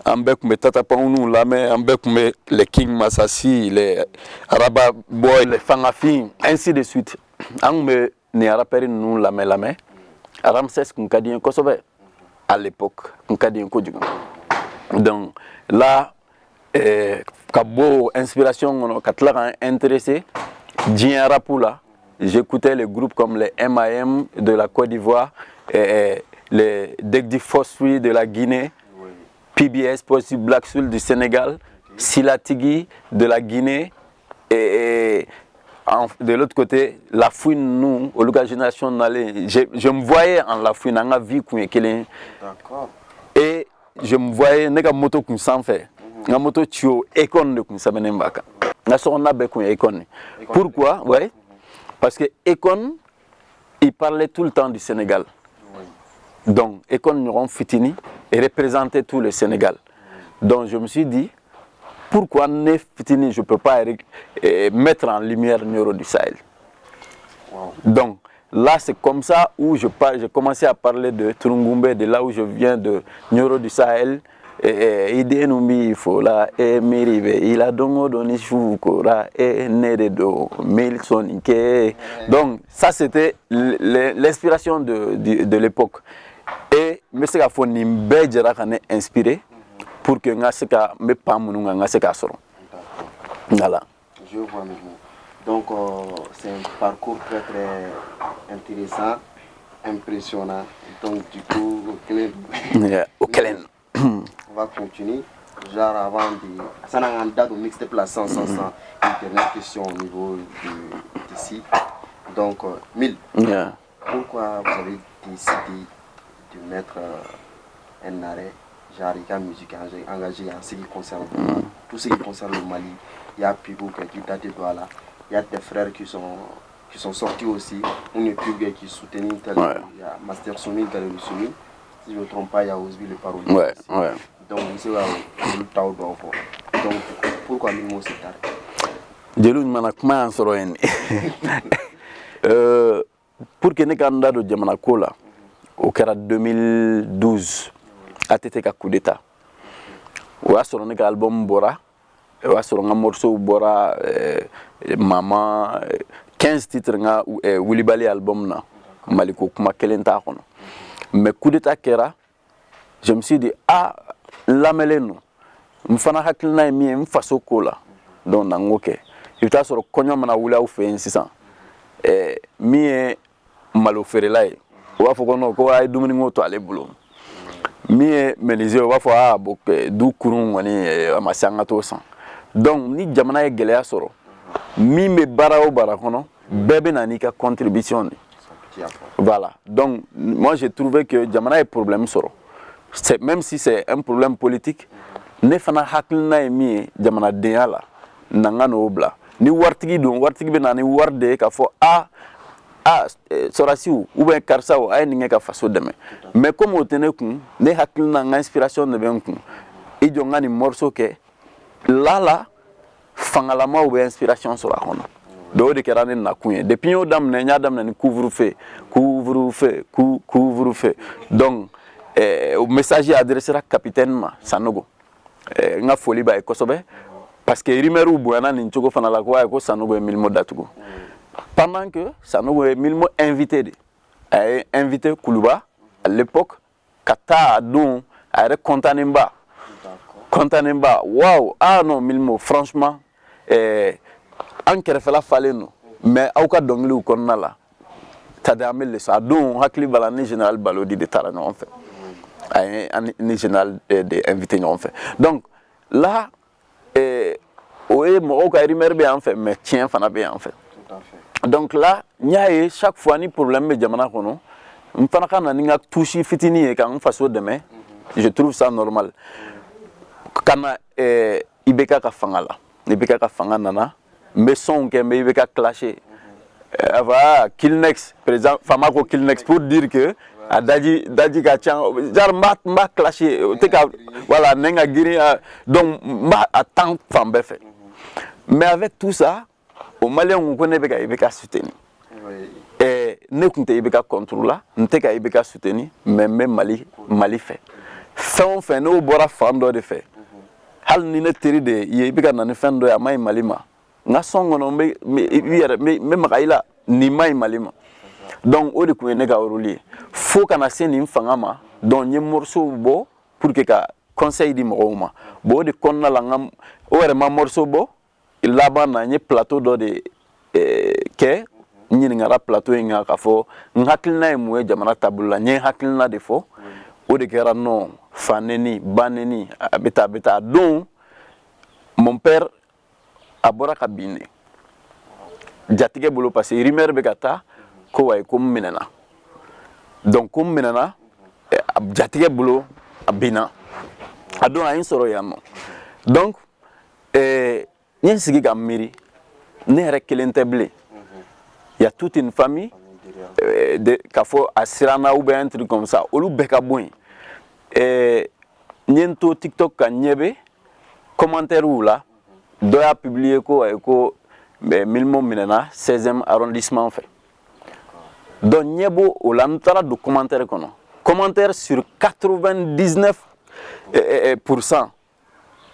Ambek me tata paunu lame ambek me les King Masasi les Araba Boy les Fangafin ainsi de suite ang me ni araperi nous lame Ramses Kunkadien Kosovo à l'époque Kunkadien Kojugo. Donc là kabo inspiration katla intéressé Dien Rapula, j'écoutais les groupes comme les MAM de la Côte d'Ivoire et les Degdi Fosui de la Guinée, PBS, Possible Black Soul du Sénégal, Silatigi de la Guinée et de l'autre côté, la fouine, nous, au Lucas Génération, je me voyais en la fouine, en la vie qu'on est. Et je me voyais, nega moto qu'on s'en fait, nga moto tio, école de qu'on s'abonne mbaka. Nga son nabe qu'on école. Pourquoi? Ouais. Parce que Ekon, il parlait tout le temps du Sénégal. Donc, Ekon Nuron Fitini représentait tout le Sénégal. Donc, je me suis dit, pourquoi ne Fitini, je ne peux pas mettre en lumière Nioro du Sahel. Donc, là, c'est comme ça où j'ai commencé à parler de Turungumbe, de là où je viens, de Nioro du Sahel. Idenumi fola miribe ila dongo doni shukora neredo milsonike. Donc ça c'était l'inspiration de l'époque. Et monsieur a fait une belle inspiré pour que nga seka me pamunu nga seka soro. Voilà. Je vois maintenant. Donc c'est un parcours très très intéressant, impressionnant. Donc du coup au Kelen. On va continuer. Genre avant de... Ça n'a rien date au mixtape la 100. Une dernière question au niveau d'ici. Donc, Mille, pourquoi vous avez décidé de mettre un arrêt, genre la musique engagée en ce qui concerne tout ce qui concerne le Mali? Il y a Pibou qui date de Douala. Il y a des frères qui sont sortis aussi. On est Pibou qui soutenait tel. Il y a Master Soumi, Galilou Soumi. Si je ne me trompe pas, il y a Osby le parolier. Ouais. Donc, c'est le temps de l'enfant. Donc, pourquoi le mot s'est arrêté? Je ne sais pas si pour que nous ayons de Djamanakola, au 2012, à TTK coup d'état. On a sorti un album Bora, on a sorti un morceau Bora, Maman, 15 titres, Willy Bali album, Maliko Kuma Kelenta. Mais coup d'état kera, je me suis dit lamelenu mfana hakilina mi mfaso kola donc nangoke ita soro konyo mana wula u fe 600 mi malo ferelai wa fo kono ko ay dumuni ngoto ale bulo mi menisé wa fo boke du kurun woni amasanga to 100 donc ni jamana e gele soro mi me bara o bara kono bebe na ni ka contribution. Voilà. Donc, moi, j'ai trouvé que Djamana est problème soro. Même si c'est un problème politique, ne fana hakilna emi Djamana deyala nangano obla. Ni wartigi bena ni warde ka fo sorasiu ou bien karsao ay ninge ka faso deme. Mais comme otenekun ne hakilna nga inspiration de benkun. Ijonga ni morceau ke la fangalama ou inspiration sur la hono. De kerane na kunye depuis o dam ne nya dam ne couvre-feu. Donc au message adressé à capitaine Sanogo nga foli ba ekosobe parce que rimeru buana ni nchoko fana la kwa ko Sanogo e milmo datugo pendant que Sanogo e milmo invité Koulouba à l'époque kata don a contanemba wow non milmo franchement en kerfela faleno mais auka dongli ou konna la tade amel le sa don hakli balani général balodi de tarano en fait un général d'invité en fait. Donc là, oui, mon rumeur bien en fait, mais tiens, fana bien en fait. Tout à fait. Donc là, chaque fois ni problème de jamana kono, m'fana kana ninga touchi fitini et quand on fasse demain, je trouve ça normal. Kana ibeka ka fangala, ibeka ka fangana na, mais son que mais ibeka clasher. Voilà, Killnex, président Famako Killnex pour dire que a daji gachan jar mba clasher voilà nenga giri donc mba attend fambe fait. Mais avec tout ça, au Malien on connaît ibeka soutenir. Et ne kunte ibeka contrôler, nteka ibeka soutenir, mais même Mali fait. Fait no bora fando de fait. Hal ni ne teri de ibeka na ne fando ya mai Malima. Nga songo no me makaila ni mai Malima. Donc o de ko ne ga oruli. Faut kana seni mfangama donc nye morceau bo pour que ka conseil di mo bo de konna la ngam o re ma morceau bo là-bas na nye plateau do de ke nyini ngara plateau nga ka fo ngakilna e muwe jamana tabula nye hakilna de fo o de kera non faneni baneni beta donc mon père abora kabine jatige bolo parce que rumeur be kata ko way ko minana donc ko minana jatige bolo abina ado ayin soro yano donc nyen sigi ka miri ne rek kelenteble il y a toute une famille de kafo asirana ou bien un truc comme ça olu beka boy nyento TikTok ka nyebe commentaire ou là doit publier ko Milmo Minena 16e arrondissement fait. Donc nyebo o lantara do commentaire kono. Commentaire sur 99%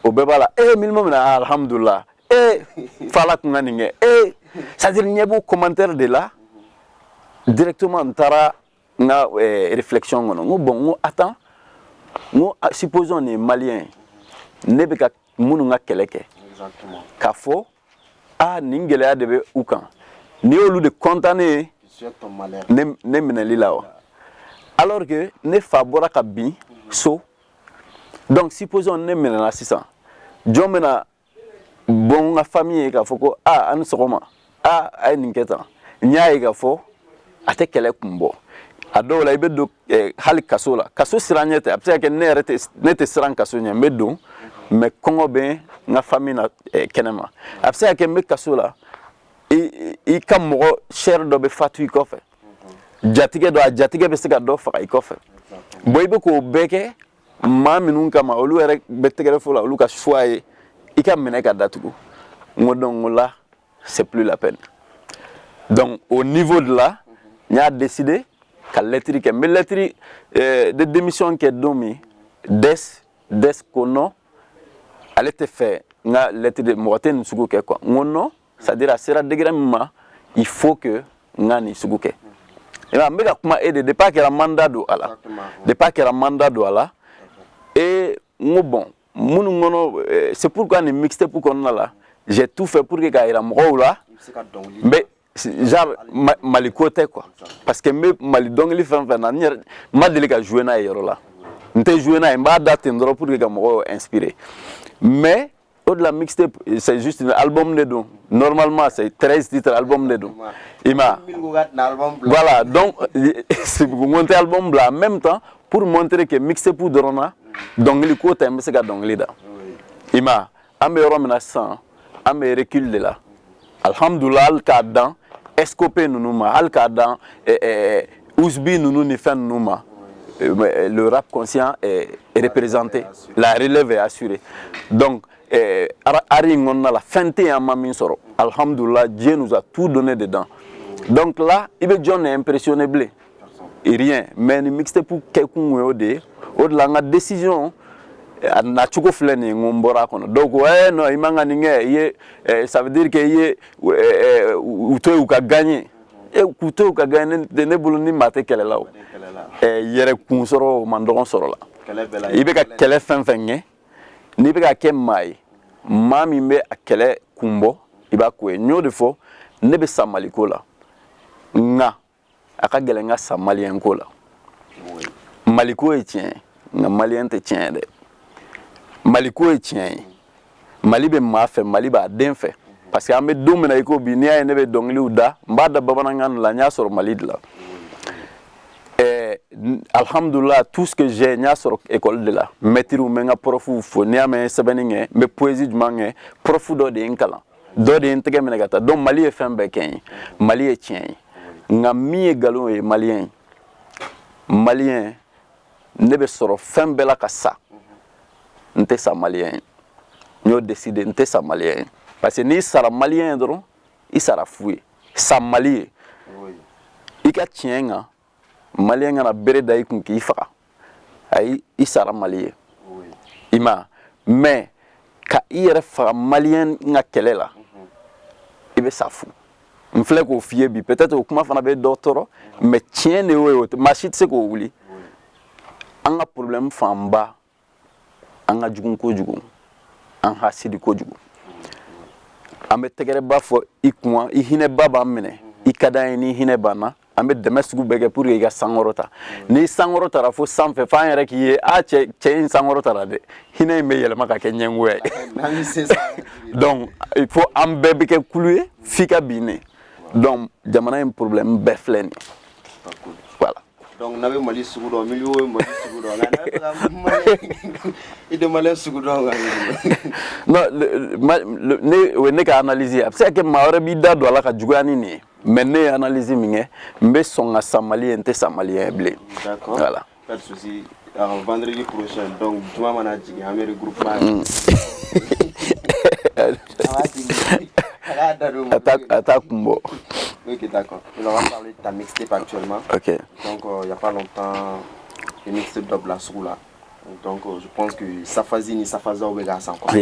au bebala Milmo Minena alhamdulillah fala kunganinge c'est-à-dire nyebo commentaire de là directement tara na réflexion ngono bon attends supposons les Maliens nebeka munu nga keleke Exactement. Kafo ningele de be ukan ni olu de condamner ne meneli lao alors que ne fabora ka bi so donc supposons ne menela 600 jomena bon la famille ka foko an sokoma ay ninketa nyaay ka fo ate kele kumbo ado la ibedo hal kasola kaso siranyete apse ke ne te siran kaso nya medo mais kongo ben na famille na kenema apse ke me kasola i kam mo cher do be fatu ko fe jatige be sika do fa ko fe boybe ko beke maminun kama olu ere betegere fola olu ka choix i kam mena ka datugo ngodon là c'est plus la peine donc au niveau de là on a décidé que lettre de démission qui est domi des kono elle était fait na lettre de moten sugu ke quoi ngono c'est-à-dire à sera degrement il faut que ngani sugu ke et là mbega kuma aide de pas que la mandat do ala de pas que la mandat do ala et bon munu ngono c'est pourquoi ne mixte pour qu'on là j'ai tout fait pour que gaira mo là mais genre malikote quoi parce que me mali dongli fan na ma deli ka jouer na yero là nte jouer na mba date ndro pour que mo inspiré mais au de la mixtape c'est juste un album de don normalement c'est 13 titres album de don ima voilà donc c'est pour monter album là en même temps pour montrer que mixtape pour drona dongli ko tembe se ga dongli da ima ambe romna 100 ambe recul de là alhamdulillah al kadan escopé nous al kadan ousbi nous ni fin nous le rap conscient est représenté la relève est assurée donc ari ngonna la fente ya mamin soro alhamdulillah Dieu nous a tout donné dedans donc là ibe John est impressionné blé et rien mais ni mixte pour quelqu'un au de la décision na chuko fleni ngombora kono donc no imanga ninge ça veut dire que ye uto uka gagner kuto uka gagner de ne bulu ni mate kele lawo yere kun soro mandon soro la ibe ka kele fenfenye ni be ka kemai mami be akele kumbo iba ko nyo de fo ne be samaliko la nga aka gele nga samalien ko la maliko e tien nga malien te tiɲɛ dɛ Mali ko ye tiɲɛ ye Mali bɛ maa fɛ Mali b'a den fɛ parce que an bɛ don min na i ko bi n'i y'a ye ne bɛ dɔnkiliw da n b'a da bamanankan la n y'a sɔrɔ Mali de la alhamdulillah tout ce que j'ai n y'a sɔrɔ école de la maîtriw n bɛ n ka profuw fo n'i y'a mɛn sɛbɛnni kɛ n bɛ poésie jumɛn kɛ profu dɔ de ye n kalan dɔ de ye n tɛgɛ minɛ ka taa donc Mali ye fɛn bɛɛ kɛ n ye Mali ye tiɲɛ ye nka min ye nkalon ye malien ne bɛ sɔrɔ fɛn bɛɛ la ka sa n tɛ sa malien n y'o décider n tɛ sa malien ye parce que n'i sara malien ye dɔrɔn i sara fu ye sa Mali ye i ka tiɲɛ kan malien kana bere da i kun k'i faga ayi i sara Mali ye i ma mais ka i yɛrɛ faga malien ka kɛlɛ la i bɛ sa fu n filɛ k'o f'i ye bi peut-être o kuma fana bɛ dɔ tɔɔrɔ mais tiɲɛ de y'o ye maa si tɛ se k'o wuli an ka problème fanba an ka jugun kojugu an hasidi kojugu an bɛ tɛgɛrɛba fɔ i kun i hinɛba b'an minɛ i ka d'an ye ni hinɛ b'an na an bɛ dɛmɛ sugu bɛɛ kɛ pour que i ka sankɔrɔ ta ni sankɔrɔ tara fo sanfɛ f'an yɛrɛ k'i ye cɛ in sankɔrɔ tara dɛ hinɛ in bɛ yɛlɛma ka kɛ ɲɛngoya ye donc il faut an bɛɛ bɛ kɛ kulu ye f'i ka bin ne donc jamana in problème bɛɛ filɛ nin voilà donc n'a bɛ Mali sugu dɔn milieu ye Mali sugu dɔn nka n'a bɛ fɛ ka i de Malien sugu dɔn non ne ka analyse a bɛ se ka kɛ maa wɛrɛ b'i da don a la ka juguya ni nin ye mais ne ye analyse min kɛ n bɛ sɔn ka sa malien n tɛ sa malien bilen d'accord voilà pas de souci vendredi prochain donc juma mana jigin an bɛ regroupement Attaque Kumbo. Ok, d'accord. On va parler de ta mixtape actuellement. Ok. Donc, il n'y a pas longtemps, une mixtape de Blassoula. Donc, je pense que Safazi ni Safaza ou Bega sans quoi.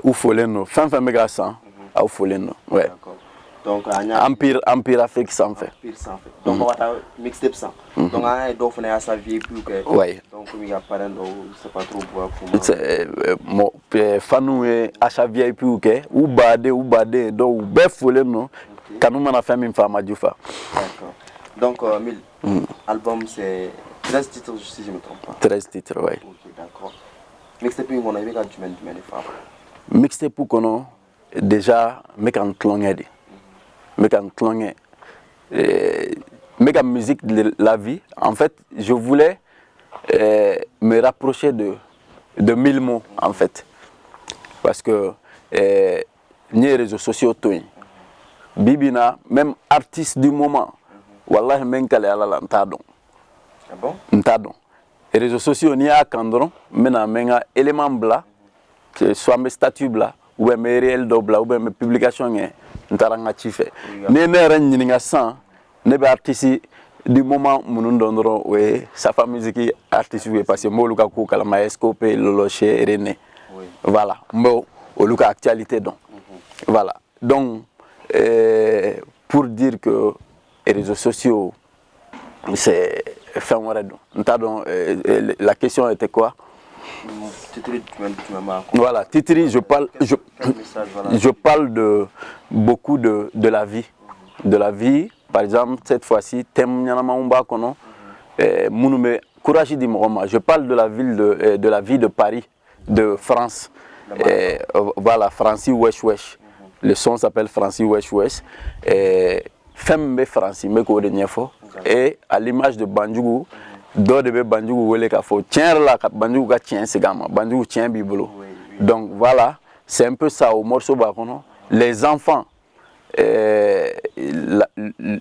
Ou Foleno. Fin Bega sans. Ou Foleno. Ouais. D'accord. Donc, Empire Afrique sans fait. Empire sans fait. Donc, on va faire mixtape sans. Donc, on a d'autres fenêtres à sa vie plus que. Ouais. Donc, il y a pas d'un c'est pas trop boire pour moi. Fanou est à sa vie plus que. Ou badé. Donc, bête Foleno. Quand on a fait une femme à Djoufa. D'accord. Donc, album, c'est 13 titres, si je ne me trompe pas. 13 titres, oui. Ok, d'accord. Mixtape, on a vu quand tu mènes les femmes. Mixtape, on déjà, mais quand clonge. Mais quand clonge. Mais quand musique de la vie, en fait, je voulais me rapprocher de 1000 mots, en fait. Parce que les réseaux sociaux, Bibina, même artiste du moment, Wallah, même qu'elle est à la ntadon. Ah bon? Ntadon. Les réseaux sociaux, n'y a qu'un dron, mais un élément blanc, que soit mes statuts blancs, ou mes réels d'obla, ou mes publications, n'taranga chiffé. N'est rien n'y sans, n'est pas artiste du moment où nous donnons, oui, sa femme musique artiste, parce que moi, le Kakou, Kalama, Escopé, Loloché, René. Voilà, moi, au Luka actualité, donc. Voilà. Donc, pour dire que les réseaux sociaux, c'est fin la question était quoi? Voilà, Titri, je parle de beaucoup de la vie. De la vie, par exemple, cette fois-ci, je parle de la vie de Paris, de France. Voilà, Francis Wesh Wesh. Le son s'appelle Francis Wesh Wesh. Femme Francis, et à l'image de Bandjougou, d'autres de Bandjougou voulaient qu'il faut tiens là, Bandjougou tient c'est gamin, Bandjougou tient biblo. Donc voilà, c'est un peu ça au morceau bakono. Les enfants,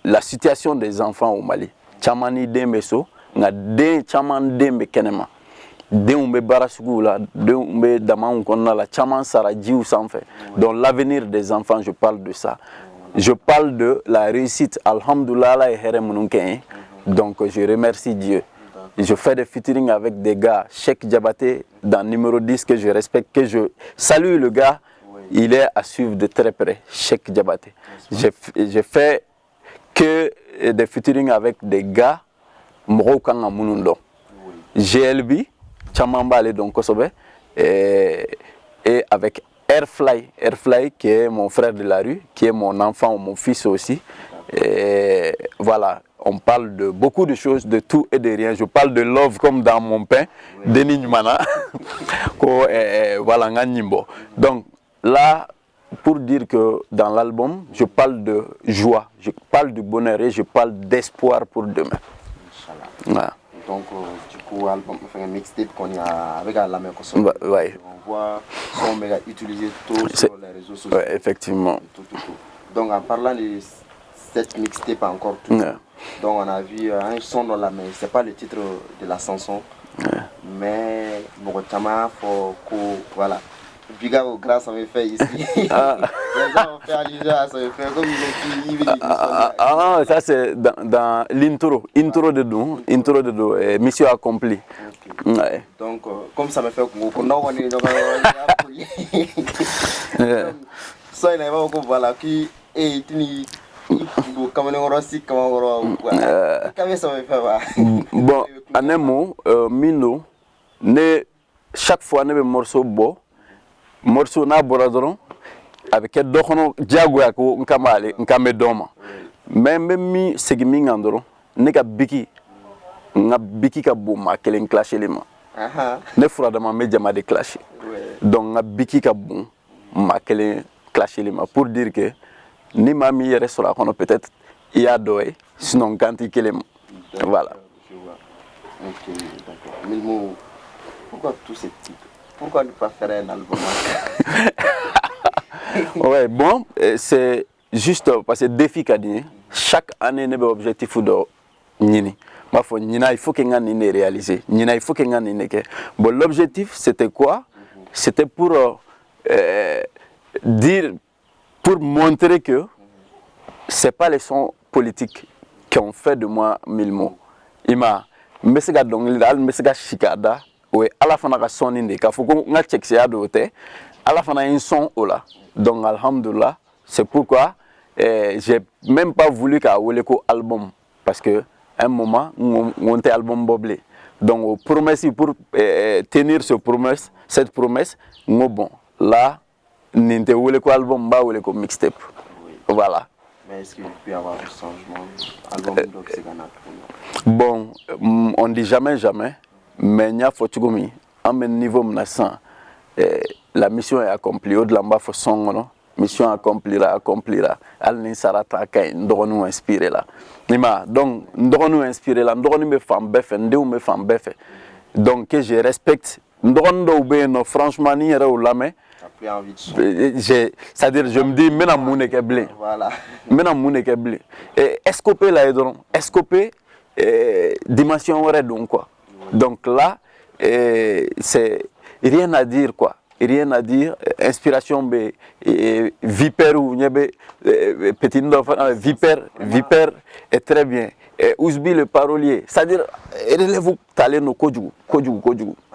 la situation des enfants au Mali. Chamani dembeso, nga den chaman dembe kenema. Deumbe barasugu la, deumbe daman konna la chaman saraji ou sanfe. Donc l'avenir des enfants, je parle de ça. Je parle de la réussite, alhamdoulilah et herem. Donc je remercie Dieu. Je fais des featuring avec des gars, Cheikh Diabaté dans numéro 10 que je respecte, que je salue le gars. Il est à suivre de très près, Cheikh Diabaté. J'ai fait que des featuring avec des gars, Mrokanga Munundo. GLB, Chamamba donc Kosobe, et avec Airfly qui est mon frère de la rue, qui est mon enfant ou mon fils aussi. Et voilà, on parle de beaucoup de choses, de tout et de rien. Je parle de love comme dans mon pain, Denis Mana. Voilà, Nganimbo. Donc là, pour dire que dans l'album, je parle de joie, je parle de bonheur et je parle d'espoir pour demain. Voilà. Donc, du coup, album, enfin, un mixtape qu'on a avec la main qu'on ouais. On voit son méga utilisé tout sur les réseaux sociaux. Ouais, effectivement. Tout. Donc, en parlant de cette mixtape encore tout, Ouais. donc on a vu un son dans la main. C'est pas le titre de la chanson, mais beaucoup de temps, faut que, voilà. Biga au gras, ça me fait ici. Les gens ont fait allusion à ça, comme ils ont dit. Ça c'est dans l'intro de nous, mission accomplie. Okay. Ouais. Donc, comme ça me fait qu'on a ça il y a beaucoup voilà qui est bon, en un mot, Mino, chaque fois ne morceau beau. Morceau na boradron avec dokono jagoya ko nkamale nkame doma même mi segmi ngandoro ne ka biki ka boma kelen clasher les ma ne fura de ma jama de clasher donc nga biki ka bon ma kelen clasher les ma pour dire que ni mami yere sur la kono peut-être il y a doé sinon quand il kelem voilà. OK, d'accord. Milmo, pourquoi tous ces titres? Pourquoi ne pas faire un album? Ouais, bon, c'est juste parce que défi qu'a dit, chaque année, il y a un objectif de Nini. Il faut qu'il y ait un réalisé. Il faut qu'il y ait un. Bon, l'objectif, c'était quoi? C'était pour dire, pour montrer que ce n'est pas les sons politiques qui ont fait de moi Milmo. Ima, Messiga Donglidal, Messiga Chikada. Oui, à la fin de la sonne, il faut qu'on a checké à d'autres. À la fin de la son, donc alhamdoulilah, c'est pourquoi j'ai même pas voulu qu'il y ait un album. Parce que un moment, on était album boblé. Donc, promesse pour tenir cette promesse, bon, là, nous avons un album, un mixtape. Voilà. Mais est-ce qu'il peut y avoir un changement? Bon, on ne dit jamais, jamais. Mais il y a un niveau menaçant. La mission est accomplie. Au-delà de la façon, mission accomplira. Elle sera attaquée. Nous devons nous inspirer là. Donc, nous devons nous inspirer là. Nous devons nous faire un beffet. Donc, je respecte. Nous devons nous franchement, ni rien au lame. C'est-à-dire, je me dis, mais mon est blé. Voilà. Mais mon est blé. Escopé là, escopé, dimension aurait donc quoi. Donc là, c'est rien à dire quoi. Rien à dire. Inspiration, vipère ou petit vipère est très bien. Ousbi le parolier, c'est-à-dire relève-vous talent au Kodjou. En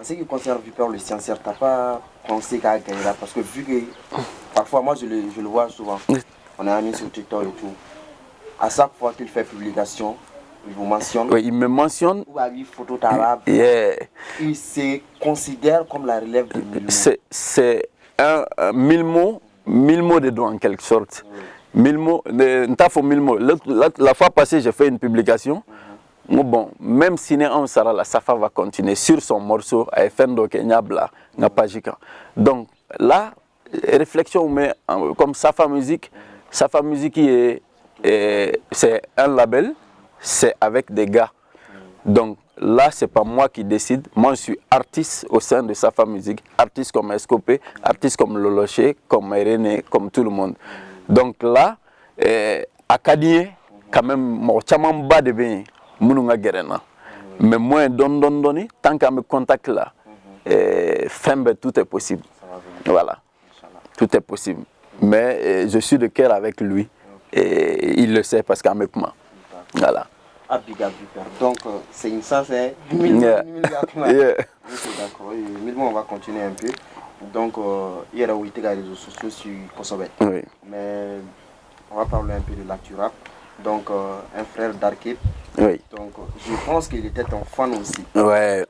ce qui concerne Vipère le sincère, t'as pas pensé qu'à gagner là parce que vu que parfois moi je le vois souvent, on est amis sur TikTok et tout. À chaque fois qu'il fait publication, il vous mentionne. Oui, il me mentionne. Ou à lui photo d'arabe. Il se considère comme la relève de Milmo. C'est un mille mots de doigts en quelque sorte. Milmo, la fois passée, j'ai fait une publication. Bon, même si on sera là, Safa va continuer sur son morceau à Fendo Kenyabla, Napajika. Donc là, réflexion, mais comme Safa Musique c'est un label, c'est avec des gars. Donc là, c'est pas moi qui décide. Moi, je suis artiste au sein de Safa Musique, artiste comme Escopé, artiste comme Loloché, comme René, comme tout le monde. Donc là, à Kadie, quand même, mon chaman bas de bien, Moununga Gerena. Mais moi, tant qu'à me contacte là, tout est possible. Voilà, tout est possible. Mais je suis de cœur avec lui et il le sait parce qu'avec moi. Voilà. Donc, c'est une chance, hein? D'accord, on va continuer un peu. Donc, il y a des réseaux sociaux sur Kosovo. Oui. Mais on va parler un peu de l'actu rap. Donc, un frère d'Arkip. Oui. Donc, je pense qu'il était un fan aussi. Ouais.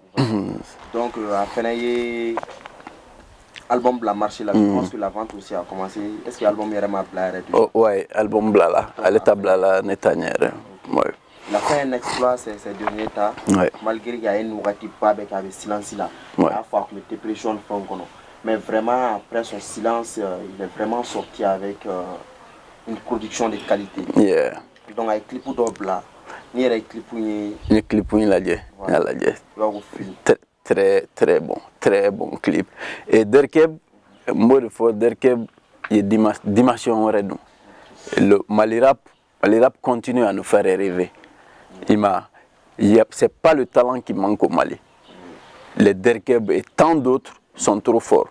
Donc, à Fenaye, album Bla marché là, je pense que la vente aussi a commencé. Est-ce que l'album est Bla oh, ouais, album Bla là, elle est à Bla là, Netanyere. Ouais. Il a fait un exploit ces derniers temps, ouais. Malgré qu'il y a une Mougati pas avec silence là. Ouais. Il a fait une dépression. Mais vraiment, après son silence, il est vraiment sorti avec une production de qualité. Yeah. Donc, avec clip Bla, il y a un clip très bon clip. Et Derkeb, moi de fois Derkeb, il y a dimension le Mali rap continue à nous faire rêver. C'est pas le talent qui manque au Mali. Les Derkeb et tant d'autres sont trop forts.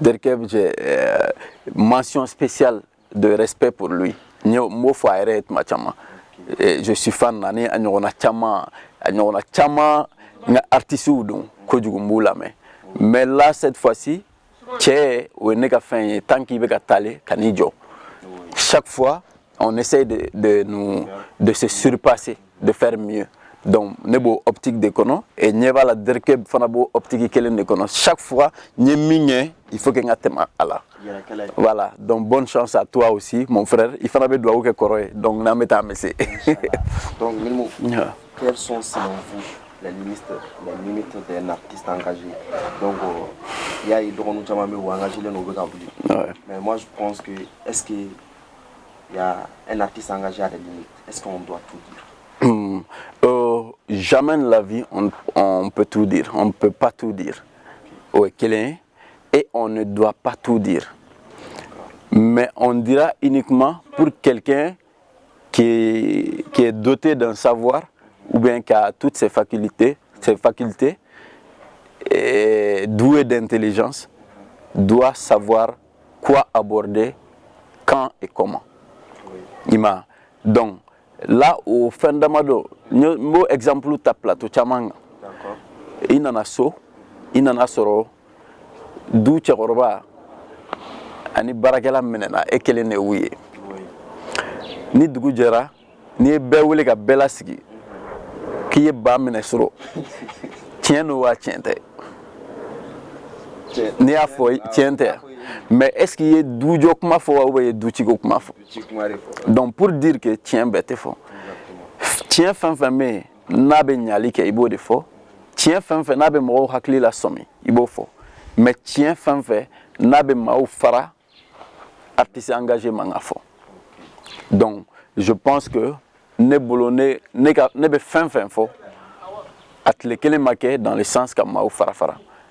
Derkeb, j'ai mention spéciale de respect pour lui. Je suis fan nani anyona chama artiste mais là cette fois-ci tant qu'il veut taler kanijo. Chaque fois on essaie de se surpasser, de faire mieux. Donc nebo optique de kono et nyeba la Derkeb fanabo optique kelen de kono. Chaque fois il faut que ngatema ala. Voilà, donc bonne chance à toi aussi, mon frère. Il faut que tu aies donc nameta messé. Donc, Milmo, quelles sont selon vous les limites d'un artiste engagé? Donc, il y a des gens qui ont engagé les nouveaux. Mais moi, je pense que est-ce qu'il y a un artiste engagé à des limites? Est-ce qu'on doit tout dire? Jamais de la vie, on peut tout dire. On ne peut pas tout dire. Oui, et on ne doit pas tout dire. Mais on dira uniquement pour quelqu'un qui est doté d'un savoir ou bien qui a toutes ses facultés et doué d'intelligence, doit savoir quoi aborder, quand et comment. Donc, là, au fin d'amado, mon exemple, tu as plateau Chamanga. Il y en a so, il y en a soro. Du Tchekoroba ani barakela menena ekele ne wuye ni dugu jɛra ni bɛɛ wele ka bɛɛ lasigi k'i ye ba minɛ sɔrɔ tiɲɛ don wa tiɲɛ tɛ ni y'a fɔ tiɲɛ tɛ mais est-ce qu'il y a dujɔ kuma fɔ ou bien duciko kuma fɔ donc pour dire que tiɲɛ bɛɛ tɛ fɔ tiɲɛ fɛn fɛn bɛ yen n'a bɛ ɲali kɛ i b'o de fɔ tiɲɛ fɛn fɛn n'a bɛ mɔgɔw hakili la sɔmi i b'o fɔ. Mais tiens fin fait n'a pas maou fara artiste engagé mangafo. Donc je pense que ne bolone ne fin fo atlekele make dans le sens comme maou fara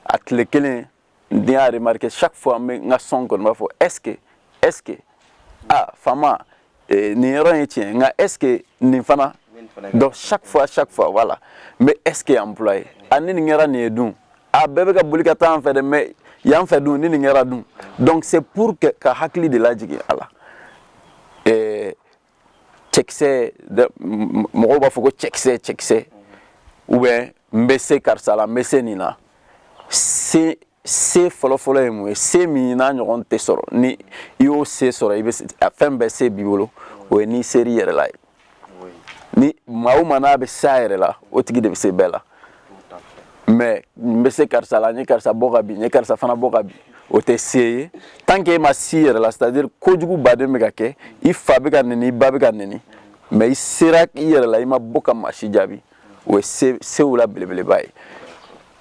atlekele dia remarqué chaque fois mais nga son qu'on va fo est-ce que ah fama ni rien tient nga est-ce que ni fana donc chaque fois voilà mais est-ce que employé ani ngera ni edun a bébé ka bulika ta en fait mais yan fait dun ni ngera dun donc c'est pour que ka hakli de la jigi ala et checkse de mo ba foko checkse ou bien mbese karsala mbese nina c'est folo emu c'est mina nyon tesoro ni yo c'est soro ibe afin bese bibolo o ni série yere la ni mauma na be saire la o tigi de se bela mais mbese karsala ni karsa bogabi ni karsa fana bogabi o te seye tant que ma sire la c'est-à-dire kojugu bade megake il fabrique neni babika neni mais il sera yere la ima boka mashi jabi o c'est ou la belebele bay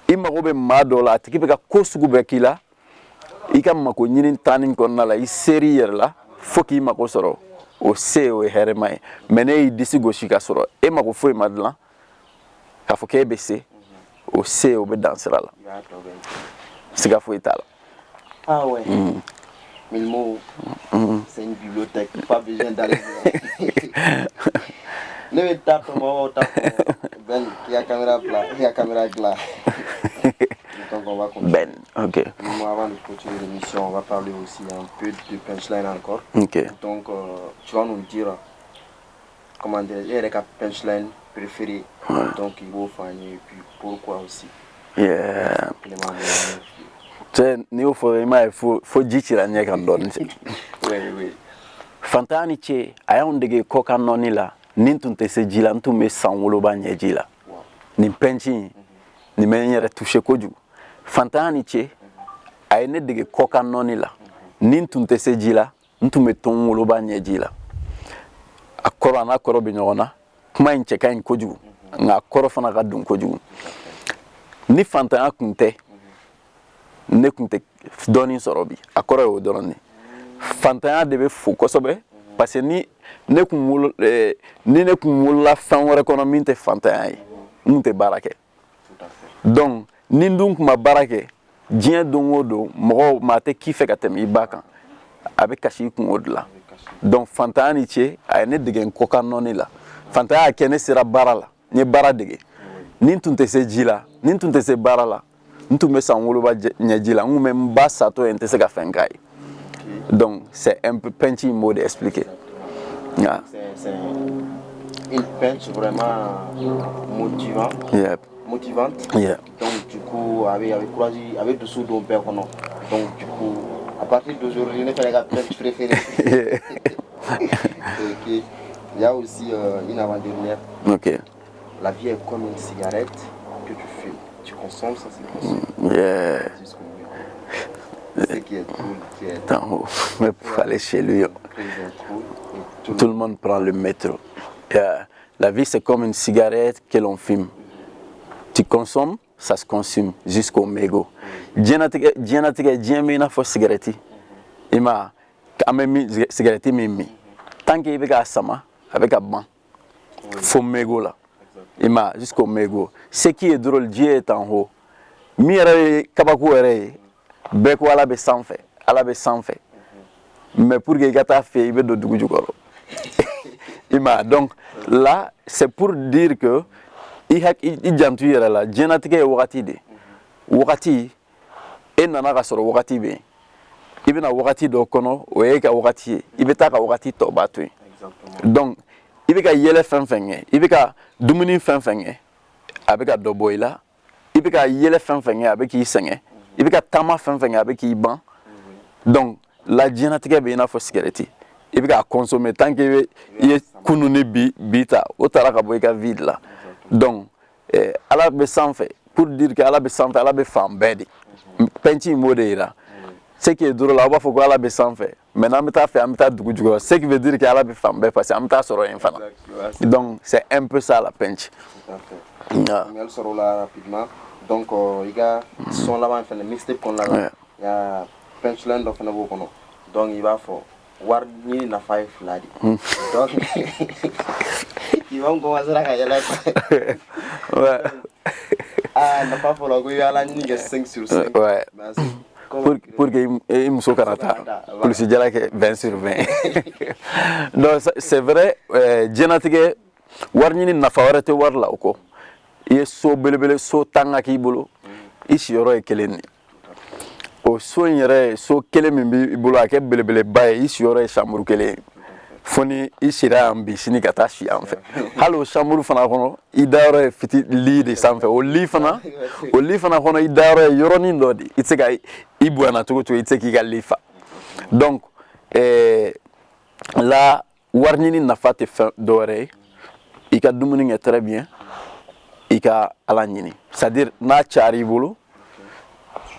ima robe madola tiki beka kosugu bekila ika mako nyini tanin konna la i seri yere la foki mako soro o se o heremai mene i disi goshi ka soro e mako foi madlan ka foke bese o se o be dansera la siga foi tala. Ah ouais. Milmo, c'est une bibliothèque, pas besoin d'aller. Ne tape Ben, il y a caméra là, il y a caméra là. Donc on va continuer. Ben, ok. Avant de continuer l'émission, on va parler aussi un peu de punchline encore. Ok. Donc tu vas nous dire comment dire, il y a des punchline préférés. Donc il faut faire et puis pourquoi aussi. Yeah. Ni o fo ma fo jichira nya kan don oui fantani che ayon dege ko kan noni la nintun te se jila ntu me sanwolo ba nya jila ni penchi ni menyere toucher koju fantani che a ye ne dege kɔkan nɔni la ni n tun tɛ se ji la n tun bɛ to n woloba ɲɛ ji la a kɔrɔ a n'a kɔrɔ bɛ ɲɔgɔn na kuma in cɛ ka ɲi kojugu nka a kɔrɔ fana ka dun kojugu ni fantanya kun tɛ ne kun tɛ dɔɔnin sɔrɔ bi a kɔrɔ ye o dɔrɔn de fantanya de bɛ fo kosɛbɛ parce que ni ne kun wolola fɛn wɛrɛ kɔnɔ min tɛ fantanya ye n tun tɛ baara kɛ donc ni n dun kun ma baara kɛ diɲɛ don o don mɔgɔ maa tɛ k'i fɛ ka tɛmɛ i ba kan a bɛ kasi i kun o de la donc fantanya ni ce a ye ne dege n kɔkan nɔni la fantanya y'a kɛ ne sera baara la n ye baara dege ni n tun tɛ se ji la ni n tun tɛ se baara la n tun bɛ san woloba ɲɛji la n kun bɛ n ba satɔ ye n tɛ se ka fɛn k'a ye donc c'est un peu Penchi mot d'expliquer. Yeah. C'est une peinture vraiment motivante. Yep. Motivante. Yeah. Donc du coup, avec dessous d'un père qu'on a. Donc du coup, à partir d'aujourd'hui, je ne fais pas peinture préférée. Okay. Il y a aussi une avant-dernière. Ok. La vie est comme une cigarette que tu fumes. Tu consommes ça, c'est consommes. Yeah. Ce qui est cool, qui est en haut. Mais pour aller chez lui, tout le monde prend le métro. Yeah. La vie, c'est comme une cigarette que l'on fume. Tu consommes, ça se consomme jusqu'au mégot. Dianatique, il faut cigarette. Il m'a mis cigarette, tant qu'il y a sama, avec un banc, il faut mégot là. Il m'a jusqu'au mégot. Ce qui est drôle, Dieu est en haut. Mire kabakou ere. Beko ala be sanfɛ ala be sanfɛ mais pour que i ka taa fɛ i bɛ don dugu jukɔrɔ ima donc là c'est pour dire que i jantu yɛrɛ la diɲɛlatigɛ ye wagati de wagati e nana ka sɔrɔ wagati bɛ yen i bɛna wagati dɔ kɔnɔ o ye e ka wagati ye i bɛ taa ka wagati tɔ b'a to yen donc i bɛ ka yɛlɛ fɛn fɛn kɛ i bɛ ka dumuni fɛn fɛn kɛ a bɛ ka dɔ bɔ i la i bɛ ka yɛlɛ fɛn fɛn kɛ a bɛ k'i sɛgɛn i bɛ ka taama fɛn fɛn kɛ a bɛ k'i ban donc la diɲɛlatigɛ bɛ i n'a fɔ cigarette i bɛ k'a consommer tant que i ye kunun ni bi ta o taara ka bɔ i ka vie de la donc ala bɛ sanfɛ pour dire que ala bɛ sanfɛ ala bɛ fan bɛɛ de Penchi in b'o de yira ce qui est drôle aw b'a fɔ ko ala bɛ sanfɛ mais n'an bɛ taa fɛ an bɛ taa dugu jukɔrɔ ce qui veut dire que ala bɛ fan bɛɛ parce que an bɛ taa sɔrɔ yen fana donc c'est un peu ça la Penchi. On va sɔrɔ la rapidement. Donc, il y a son là-bas, il y a mixtape qu'on a là. Il y a punchline dans le fond. Donc, il va faire Warni na five ladi. Donc, ils vont commencer à y aller. Ouais. Ah, n'a pas fallu que y a la ligne 5 sur 5. Ouais. Pour que il me soit canata. Pour le sujet là que 20 sur 20. Donc, c'est vrai. Dianatique Warni na favorite war la oko. I ye so belebele so tanga k'i bolo i siyɔrɔ ye kelen de o so in yɛrɛ ye so kelen min b'i bolo a kɛ belebeleba ye i siyɔrɔ ye chambre kelen fo ni i sira yan bi sini ka taa si yan fɛ hali o chambre fana kɔnɔ i dayɔrɔ ye fiti lit de sanfɛ o lit fana kɔnɔ i dayɔrɔ ye yɔrɔnin dɔ de i tɛ se ka i bonyana cogo cogo i tɛ se k'i ka lit fa donc la wari ɲini nafa tɛ fɛn dɔwɛrɛ ye i ka dumuni kɛ très bien i ka ala ɲini c'est à dire n'a cayara i bolo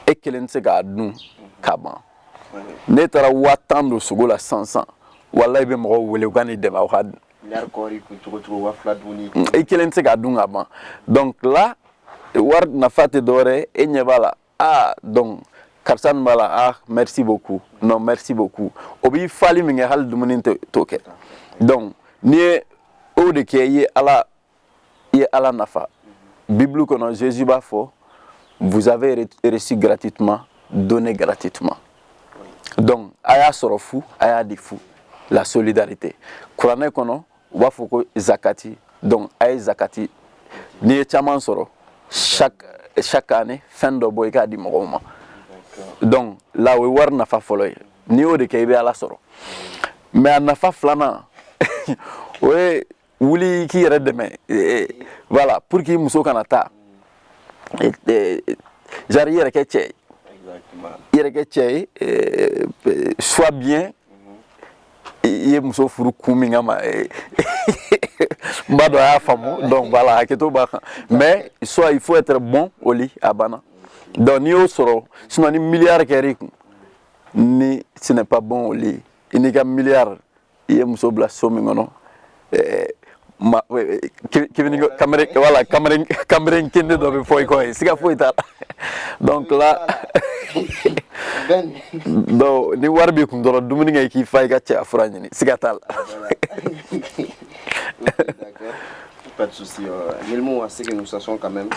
e kelen tɛ se k'a dun ka ban ne taara 1000 don sogo la sisan walahi i bɛ mɔgɔw wele u ka n'i dɛmɛ aw ka dun i kelen tɛ se k'a dun ka ban donc là wari nafa tɛ dɔwɛrɛ ye e ɲɛ b'a la ah donc karisa nin b'a la ah merci beaucoup non merci beaucoup o b'i fali min kɛ hali dumuni t'o kɛ donc n'i ye o de kɛ i ye ala nafa Bible kɔnɔ Jésus b'a fɔ vous avez reçu gratuitement donné gratuitement donc a y'a sɔrɔ fu a y'a di fu la solidarité kuranɛ kɔnɔ u b'a fɔ ko zakati donc a ye zakati n'i ye caman sɔrɔ chaque année fɛn dɔ bɔ i k'a di mɔgɔw ma donc la o ye wari nafa fɔlɔ ye n'i y'o de kɛ i bɛ ala sɔrɔ mais a nafa filanan o ye wuli k'i yɛrɛ dɛmɛ voilà pour que muso kana taa genre i yɛrɛ kɛ cɛ ye i yɛrɛ kɛ cɛ ye soit bien i ye muso furu kun min kama n b'a dɔn a y'a faamu donc voilà hakɛto b'a kan mais soit il faut être bon au lit a banna Donc ni au soro sinon ni milliard keri ni ce n'est pas bon au lit il n'y a milliard il est muso bla somi ngono ma kevin caméra voilà caméra kende do be foy ko sika foy ta donc là donc ni warbi kum do dumuni ngay ki fay gatcha afrani ni sika tal d'accord. Pas de souci. Milmo, c'est que nous sachons quand même,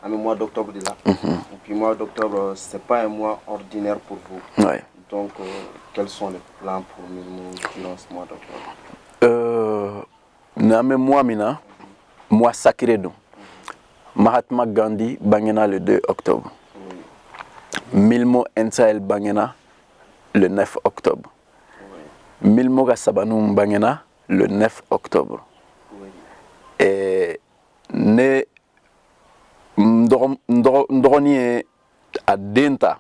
à le mois d'octobre de là. Et puis, mois d'octobre, c'est pas un mois ordinaire pour vous. Ouais. Donc, quels sont les plans pour Milmo durant ce mois d'octobre? Name mois mina, mois sacré donc. Mahatma Gandhi bangena le 2 octobre. Milmo Ensael bangena le 9 octobre. Milmo Gassabanoum bangena le 9 octobre. Et ne ndoroni a denta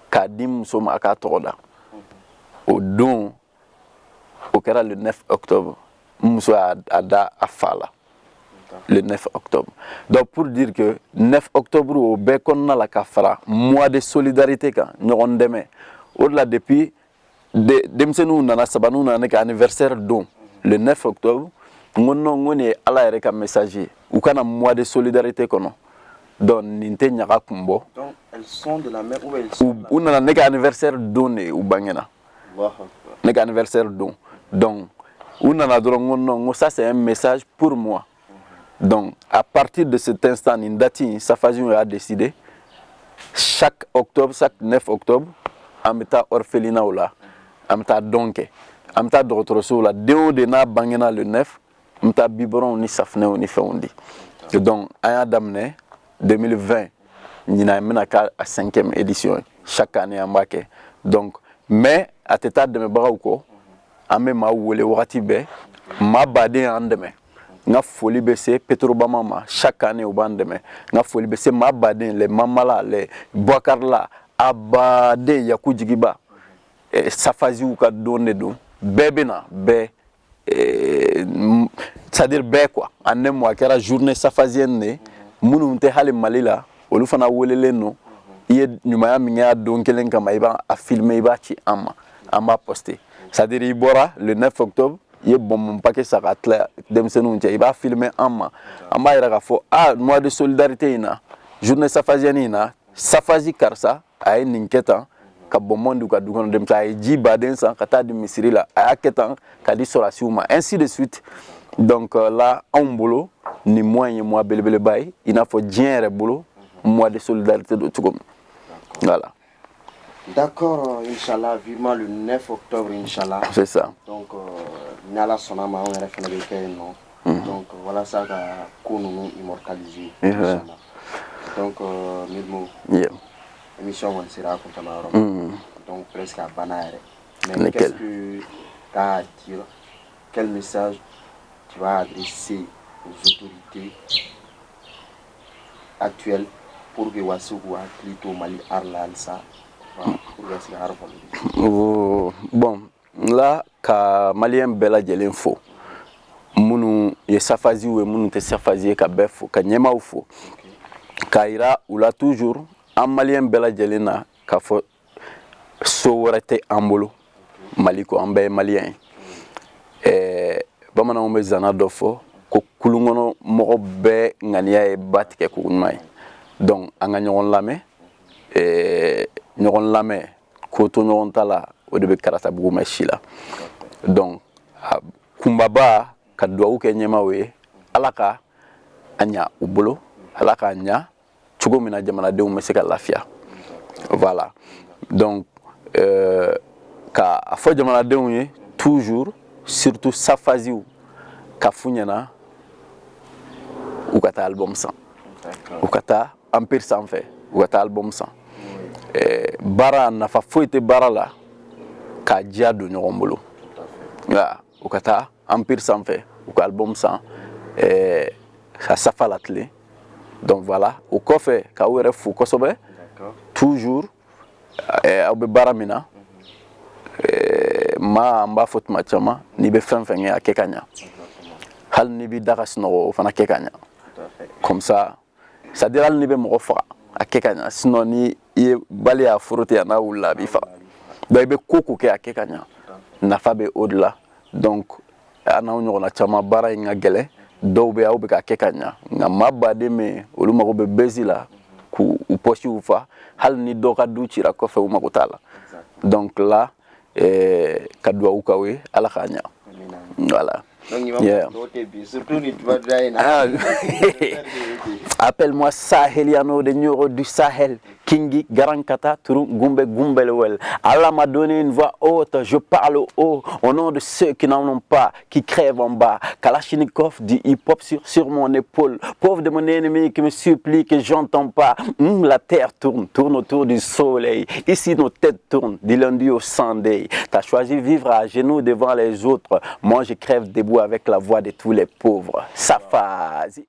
kadim soma aka toda au don au kera le 9 octobre muso ada afala le 9 octobre. Donc pour dire que 9 octobre au bekon na la kafara mois de solidarité kan ñogon deme au-delà depuis demsenu nana sabanu na nek anniversaire don le 9 octobre on est à la messager ou quand un mois de solidarité kono donc ninte nyaka kumbo donc elles sont de la même ou elles sont ou on a un anniversaire donné ou bangena un anniversaire don donc on a droit ça c'est un message pour moi donc à partir de cet instant Nindati Safaziou a décidé chaque octobre chaque 9 octobre ameta orphelinat ou là ameta donke ameta d'autres sur la déo de na bangena le 9 mta biberon ni safne ni feundi donc aya damné 2020 ni na menaka à 5e édition chaque année en baké donc mais à teta de me barauko ame ma wole wakati be ma badé andeme nga foli be c'est petrobama ma chaque année au bandeme nga foli be c'est ma badé les mamala les boakarla abade yakujigiba safaziou ka donné do bébena bé c'est-à-dire bé quoi en un mois qui era journée safazienne ne munu te hali malila olu fana wolele no iye nyumaya minga don kelen kama iba a filmer iba ci amma poster c'est-à-dire ibora le 9 octobre iye bon mon paquet ça atla demsenu nte iba filmer amma ira ka fo mois de solidarité ina journée safazienne ina safazi karsa ay ninketa ka bomondu ka dugono dem ta ji baden san kata di misiri la ayaketan ka di sorasiuma ainsi de suite donc là on bolo ni moyen moi belebele bay ina fo dienre bolo mois de solidarité de tout voilà d'accord inchallah vivement le 9 octobre inchallah c'est ça donc nala sonama on est fait avec non donc voilà ça ka ko nous immortaliser inchallah donc Milmo émission on sera donc presque à Banaire. Mais qu'est-ce que tu as à dire? Quel message tu vas adresser aux autorités actuelles pour que Wassoukou plutôt Mali Arlalsa pour bon là ka Malien Bella Djelinfo munu ye safazi ou munu te safazi ka befo ka nyema ufo kaira ou là toujours un Malien Bella Djelina ka fo soorete ambolo maliko ambe malien bamana mo zana dofo ko kulungono mo be ngania e batike ko nmay donc anga nyon lame nyon lame ko to nyon tala o de be karata bugu machila donc kumbaba kadwa uke nyema we alaka anya ubolo alaka anya chugo mina jamana de mo seka lafia voilà donc ka afo jamana de unye toujours surtout safaziou ka funyana ukata album 100 ukata empire sans fait ukata album 100 bara na fa foite bara la ka diado nyombolo ya ukata empire sans fait ukata album 100 ka safalatle donc voilà au kofe ka were fu kosobe toujours abe baramina ma mba fot machama ni be fenfenge akekanya hal ni bi dagas no fana kekanya comme ça c'est-à-dire al ni be mo fa a kɛ ka ɲa sinon ni i ye bali y'a forote a n'a wulila a b'i faga donc i bɛ ko ko kɛ a kɛ ka ɲa nafa bɛ o de la donc a n'aw ɲɔgɔnna caman baara in ka gɛlɛn dɔw bɛ aw bɛ ka kɛ ka ɲa nka maa baden bɛ olu mago bɛ bezi la k'u pɔsiw fa hali ni dɔ ka du cira kɔfɛ u mago t'a la donc là ka duwawu k'aw ye ala k'a ɲa voilà. Yeah. Appelle-moi Saheliano de Nuro du Sahel, Kingi Garankata, Turun Gumbe Gumbelewel. Allah m'a donné une voix haute, je parle haut, au nom de ceux qui n'en ont pas, qui crèvent en bas. Kalachnikov dit hip-hop sur mon épaule. Pauvre de mon ennemi qui me supplie que j'entends pas. La terre tourne autour du soleil. Ici nos têtes tournent du lundi au Sunday. T'as choisi vivre à genoux devant les autres. Moi je crève debout avec la voix de tous les pauvres. Safazi.